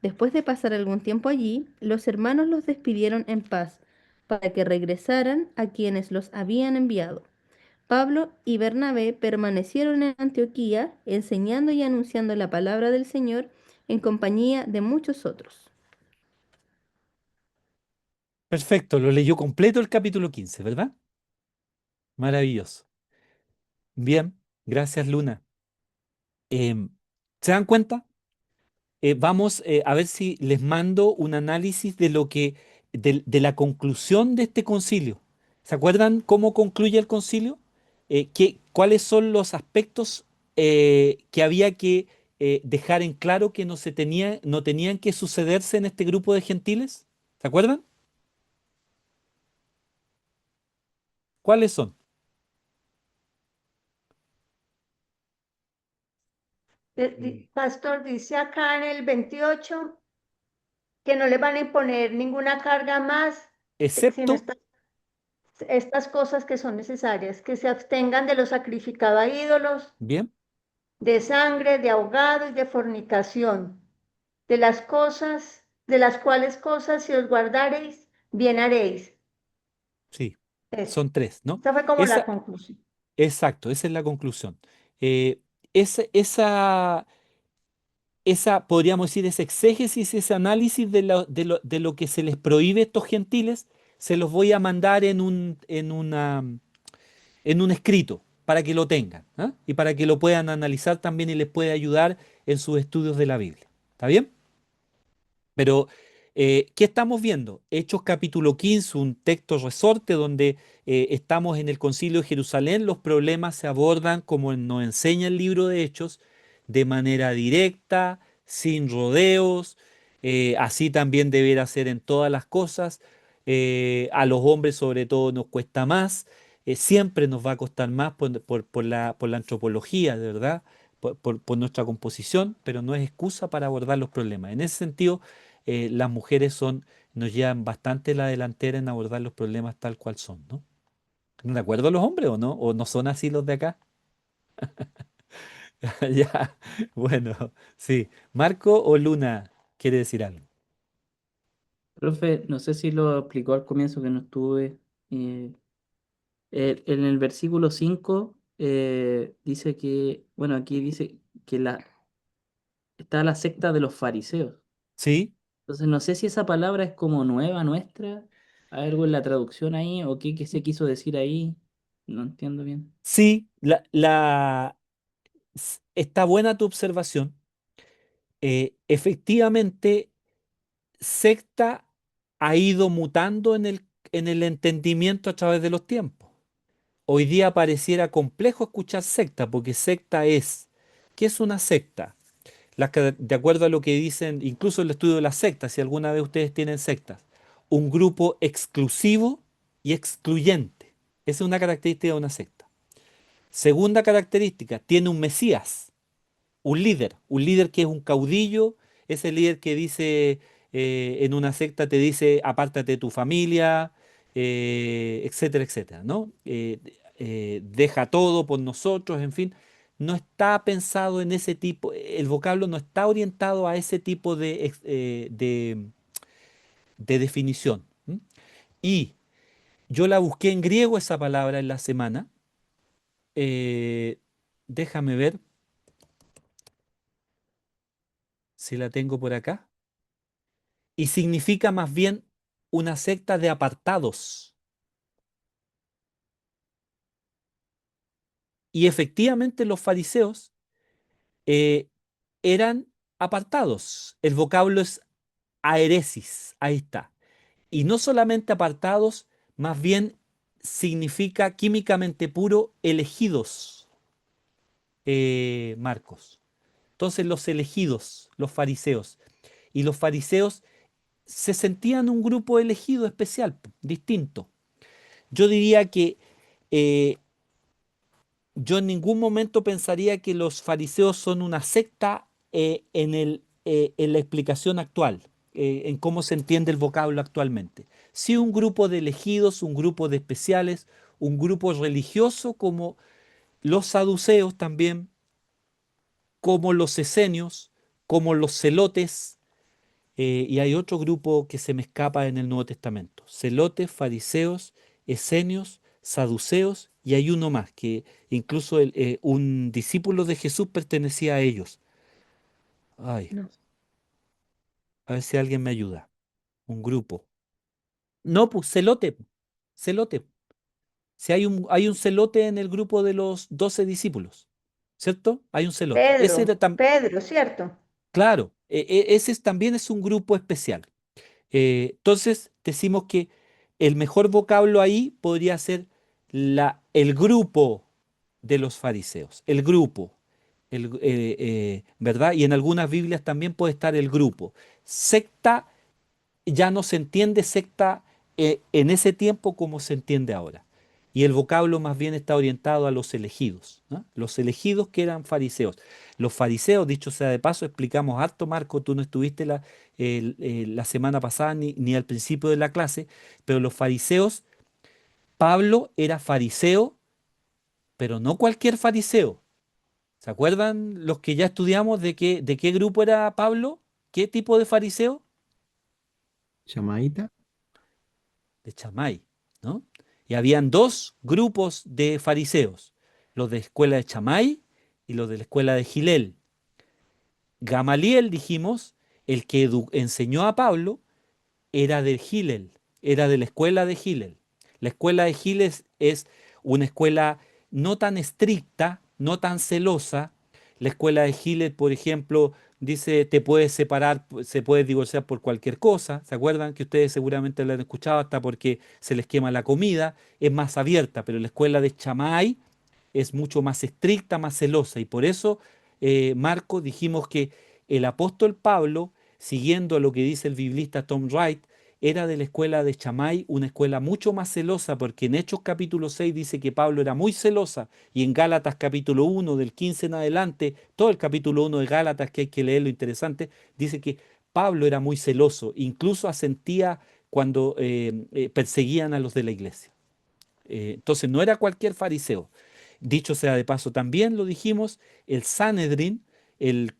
Después de pasar algún tiempo allí, los hermanos los despidieron en paz, para que regresaran a quienes los habían enviado. Pablo y Bernabé permanecieron en Antioquía, enseñando y anunciando la palabra del Señor en compañía de muchos otros. Perfecto, lo leyó completo el capítulo 15, ¿verdad? Maravilloso. Bien, gracias Luna. Em, ¿Se dan cuenta? Vamos a ver si les mando un análisis de lo que, de la conclusión de este concilio. ¿Se acuerdan cómo concluye el concilio? ¿Cuáles son los aspectos que había que dejar en claro que no tenían que sucederse en este grupo de gentiles? ¿Se acuerdan? ¿Cuáles son? Pastor, dice acá en el 28 que no le van a imponer ninguna carga más, sino excepto, estas cosas que son necesarias, que se abstengan de lo sacrificado a ídolos, bien, de sangre, de ahogado y de fornicación, de las cosas, de las cuales cosas si os guardareis, bien haréis. sí, Eso. son tres, ¿no? Esta fue como la Esa, conclusión. exacto, esa es la conclusión. Eh, esa, podríamos decir, ese exégesis, ese análisis de lo que se les prohíbe a estos gentiles, se los voy a mandar en un escrito para que lo tengan, ¿ah? Y para que lo puedan analizar también y les pueda ayudar en sus estudios de la Biblia. ¿Está bien? Pero, ¿qué estamos viendo? Hechos capítulo 15, un texto resorte donde estamos en el Concilio de Jerusalén, los problemas se abordan como nos enseña el libro de Hechos, de manera directa, sin rodeos, así también deberá ser en todas las cosas. A los hombres sobre todo nos cuesta más, siempre nos va a costar más por la antropología, de verdad, por nuestra composición, pero no es excusa para abordar los problemas. En ese sentido, las mujeres nos llevan bastante la delantera en abordar los problemas tal cual son, ¿no? ¿De acuerdo los hombres o no? ¿O no son así los de acá? Ya, bueno, sí. ¿Marco o Luna quiere decir algo? Profe, no sé si lo explicó al comienzo que no estuve. eh, en el versículo 5 dice que, bueno, aquí dice que está la secta de los fariseos. Sí, Entonces no sé si esa palabra es como nueva nuestra, hay algo en la traducción ahí, o qué se quiso decir ahí. No entiendo bien. sí, está buena tu observación. Efectivamente, secta ha ido mutando en el entendimiento a través de los tiempos. Hoy día pareciera complejo escuchar secta, porque secta es, ¿qué es una secta? De acuerdo a lo que dicen, incluso el estudio de las sectas, si alguna vez ustedes tienen sectas, un grupo exclusivo y excluyente. Esa es una característica de una secta. Segunda característica, tiene un mesías, un líder que es un caudillo, ese líder que dice, en una secta te dice, apártate de tu familia, etcétera, etcétera, ¿no? Deja todo por nosotros, en fin. No está pensado en ese tipo, el vocablo no está orientado a ese tipo de definición. ¿M? Y yo la busqué en griego esa palabra en la semana. eh, Déjame ver si la tengo por acá. Y significa más bien una secta de apartados. Y efectivamente los fariseos eh, eran apartados. El vocablo es aeresis, ahí está. Y no solamente apartados, más bien significa químicamente puro elegidos, Marcos. Entonces los elegidos, los fariseos. Y los fariseos se sentían un grupo elegido especial, distinto. Yo diría que eh, yo en ningún momento pensaría que los fariseos son una secta en la explicación actual, en cómo se entiende el vocablo actualmente. Sí, un grupo de elegidos, un grupo de especiales, un grupo religioso como los saduceos también, como los esenios, como los celotes, y hay otro grupo que se me escapa en el Nuevo Testamento. Celotes, fariseos, esenios, saduceos y hay uno más que incluso un discípulo de Jesús pertenecía a ellos. Ay, No. a ver si alguien me ayuda. Un grupo. No, pues celote. Celote. Si hay un celote en el grupo de los 12 discípulos, ¿cierto? Hay un celote. Ese era Pedro, ¿cierto? claro, también es un grupo especial. Entonces, decimos que el mejor vocablo ahí podría ser el grupo de los fariseos, el grupo, ¿verdad? Y en algunas Biblias también puede estar el grupo. Secta ya no se entiende secta en ese tiempo como se entiende ahora. y el vocablo más bien está orientado a los elegidos, ¿no? Los elegidos que eran fariseos. Los fariseos, dicho sea de paso, explicamos harto, Marco, tú no estuviste la semana pasada ni al principio de la clase, pero los fariseos, Pablo era fariseo, pero no cualquier fariseo. ¿Se acuerdan los que ya estudiamos de qué grupo era Pablo? ¿Qué tipo de fariseo? Chamaíta. De Chamay, ¿no? Y habían dos grupos de fariseos, los de la escuela de Chamay y los de la escuela de Gilel. Gamaliel, dijimos, el que enseñó a Pablo, era de Gilel, era de la escuela de Gilel. La escuela de Gilel es una escuela no tan estricta, no tan celosa. La escuela de Gilel, por ejemplo, dice te puedes separar, se puede divorciar por cualquier cosa. ¿Se acuerdan? Que ustedes seguramente lo han escuchado hasta porque se les quema la comida. Es más abierta, pero la escuela de Chamay es mucho más estricta, más celosa. Y por eso, Marco, dijimos que el apóstol Pablo, siguiendo lo que dice el biblista Tom Wright, era de la escuela de Chamay, una escuela mucho más celosa, porque en Hechos capítulo 6 dice que Pablo era muy celosa, y en Gálatas capítulo 1, del 15 en adelante, todo el capítulo 1 de Gálatas, que hay que leer lo interesante, dice que Pablo era muy celoso, incluso asentía cuando perseguían a los de la iglesia. Entonces no era cualquier fariseo. Dicho sea de paso, también lo dijimos, el Sanedrín, el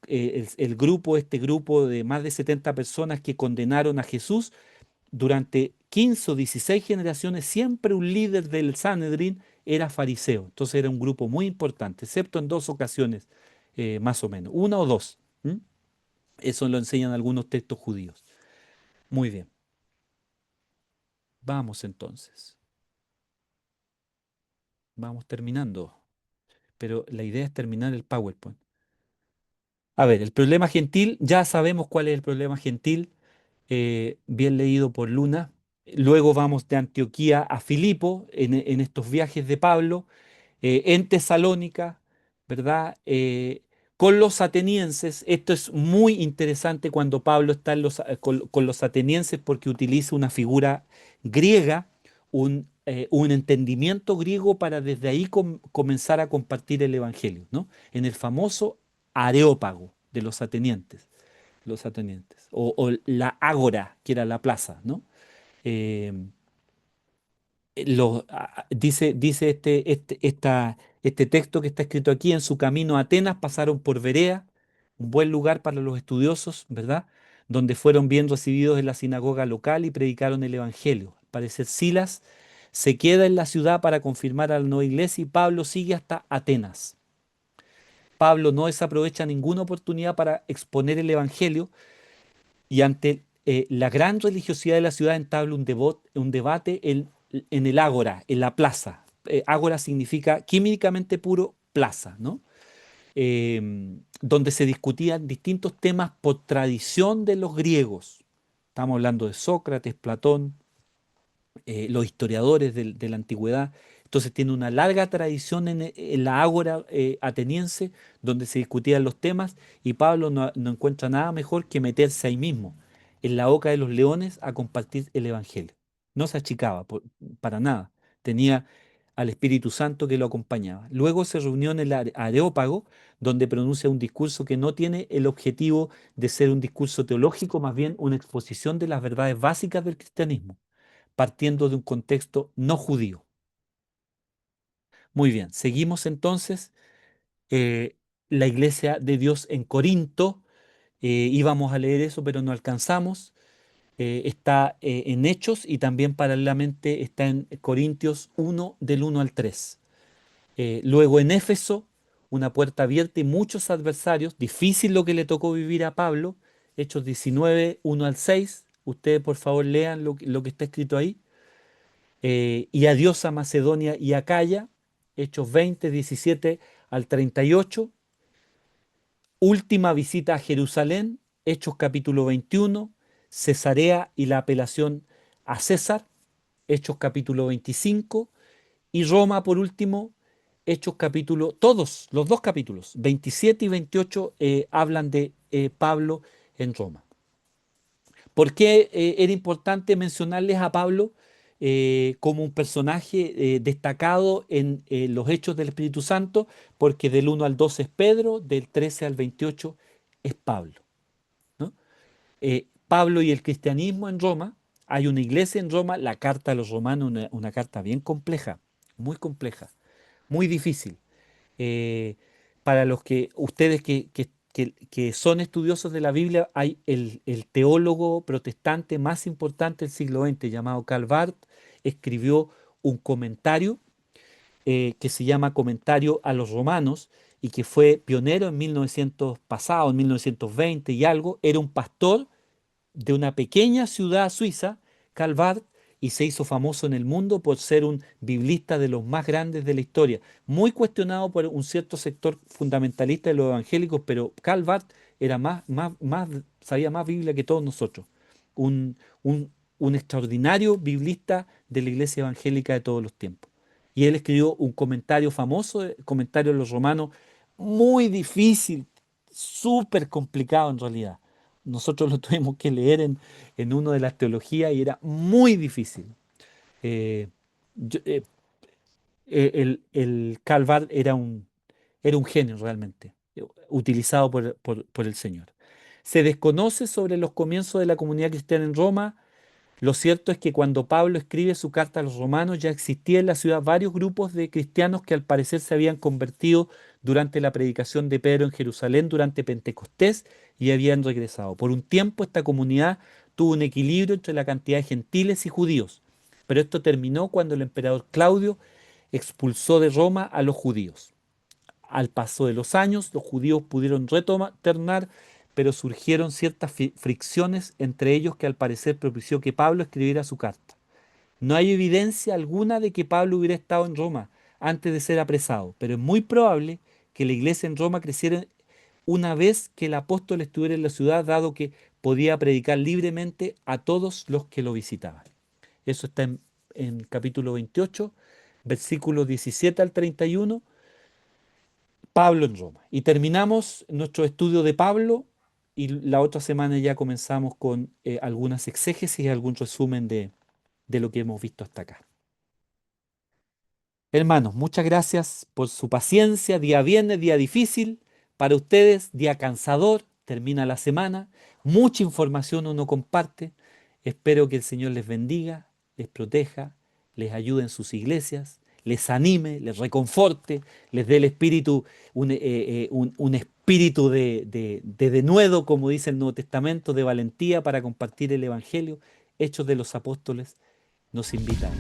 grupo, este grupo de más de 70 personas que condenaron a Jesús, durante 15 o 16 generaciones, siempre un líder del Sanedrín era fariseo. Entonces era un grupo muy importante, excepto en dos ocasiones, más o menos, una o dos. ¿M? Eso lo enseñan algunos textos judíos. Muy bien. Vamos entonces. Vamos terminando. Pero la idea es terminar el PowerPoint. A ver, el problema gentil, ya sabemos cuál es el problema gentil, bien leído por Luna. Luego vamos de Antioquía a Filipo en estos viajes de Pablo, en Tesalónica, ¿verdad? Con los atenienses. Esto es muy interesante cuando Pablo está con los atenienses porque utiliza una figura griega, un entendimiento griego para desde ahí comenzar a compartir el evangelio, ¿no? En el famoso Areópago de los atenienses, o la ágora, que era la plaza, ¿no? Eh, dice este texto que está escrito aquí: en su camino a Atenas pasaron por Berea, un buen lugar para los estudiosos, ¿verdad? Donde fueron bien recibidos en la sinagoga local y predicaron el evangelio. Al parecer Silas se queda en la ciudad para confirmar a la nueva iglesia y Pablo sigue hasta Atenas. Pablo no desaprovecha ninguna oportunidad para exponer el evangelio y ante la gran religiosidad de la ciudad entabla un debate en el ágora, en la plaza. Ágora significa químicamente puro plaza, ¿no? Donde se discutían distintos temas por tradición de los griegos. Estamos hablando de Sócrates, Platón, los historiadores de la antigüedad. Entonces tiene una larga tradición en la ágora ateniense donde se discutían los temas y Pablo no encuentra nada mejor que meterse ahí mismo, en la boca de los leones, a compartir el Evangelio. No se achicaba para nada. Tenía al Espíritu Santo que lo acompañaba. Luego se reunió en el Areópago, donde pronuncia un discurso que no tiene el objetivo de ser un discurso teológico, más bien una exposición de las verdades básicas del cristianismo, partiendo de un contexto no judío. Muy bien, seguimos entonces. La iglesia de Dios en Corinto, íbamos a leer eso, pero no alcanzamos. Está en Hechos y también paralelamente está en Corintios 1, del 1 al 3. Luego en Éfeso, una puerta abierta y muchos adversarios. Difícil lo que le tocó vivir a Pablo. Hechos 19, 1 al 6. Ustedes por favor lean lo que está escrito ahí. Y adiós a Macedonia y Acaya, Hechos 20, 17 al 38. Última visita a Jerusalén, Hechos capítulo 21. Cesarea y la apelación a César, Hechos capítulo 25. Y Roma, por último, Hechos capítulo, todos los dos capítulos, 27 y 28, hablan de Pablo en Roma. ¿Por qué era importante mencionarles a Pablo como un personaje destacado en los Hechos del Espíritu Santo, porque del 1 al 12 es Pedro, del 13 al 28 es Pablo, ¿no? Pablo y el cristianismo en Roma, hay una iglesia en Roma, la carta a los romanos, una carta bien compleja, muy difícil. Eh, para los que ustedes que son estudiosos de la Biblia, hay el teólogo protestante más importante del siglo XX, llamado Karl Barth, escribió un comentario que se llama Comentario a los Romanos y que fue pionero en 1900 pasado, en 1920 y algo. Era un pastor de una pequeña ciudad suiza, Calvart, y se hizo famoso en el mundo por ser un biblista de los más grandes de la historia, muy cuestionado por un cierto sector fundamentalista de los evangélicos, pero Calvart era sabía más Biblia que todos nosotros, un, un extraordinario biblista de la iglesia evangélica de todos los tiempos. Y él escribió un comentario famoso, comentario de los romanos, muy difícil, súper complicado en realidad. Nosotros lo tuvimos que leer en uno de las teologías y era muy difícil. Eh, yo- eh, el Calvar era un genio realmente, utilizado por el Señor. Se desconoce sobre los comienzos de la comunidad cristiana en Roma. Lo cierto es que cuando Pablo escribe su carta a los romanos ya existía en la ciudad varios grupos de cristianos que al parecer se habían convertido durante la predicación de Pedro en Jerusalén durante Pentecostés y habían regresado. Por un tiempo esta comunidad tuvo un equilibrio entre la cantidad de gentiles y judíos, pero esto terminó cuando el emperador Claudio expulsó de Roma a los judíos. Al paso de los años, los judíos pudieron retornar, pero surgieron ciertas fricciones entre ellos que al parecer propició que Pablo escribiera su carta. No hay evidencia alguna de que Pablo hubiera estado en Roma antes de ser apresado, pero es muy probable que la iglesia en Roma creciera una vez que el apóstol estuviera en la ciudad, dado que podía predicar libremente a todos los que lo visitaban. Eso está en capítulo 28, versículos 17 al 31. Pablo en Roma. Y terminamos nuestro estudio de Pablo y la otra semana ya comenzamos con algunas exégesis y algún resumen de lo que hemos visto hasta acá. Hermanos, muchas gracias por su paciencia. Día viernes, día difícil. Para ustedes, día cansador. Termina la semana. Mucha información uno comparte. Espero que el Señor les bendiga, les proteja, les ayude en sus iglesias, les anime, les reconforte, les dé el espíritu, un espíritu de denuedo, como dice el Nuevo Testamento, de valentía para compartir el Evangelio. Hechos de los Apóstoles nos invitan.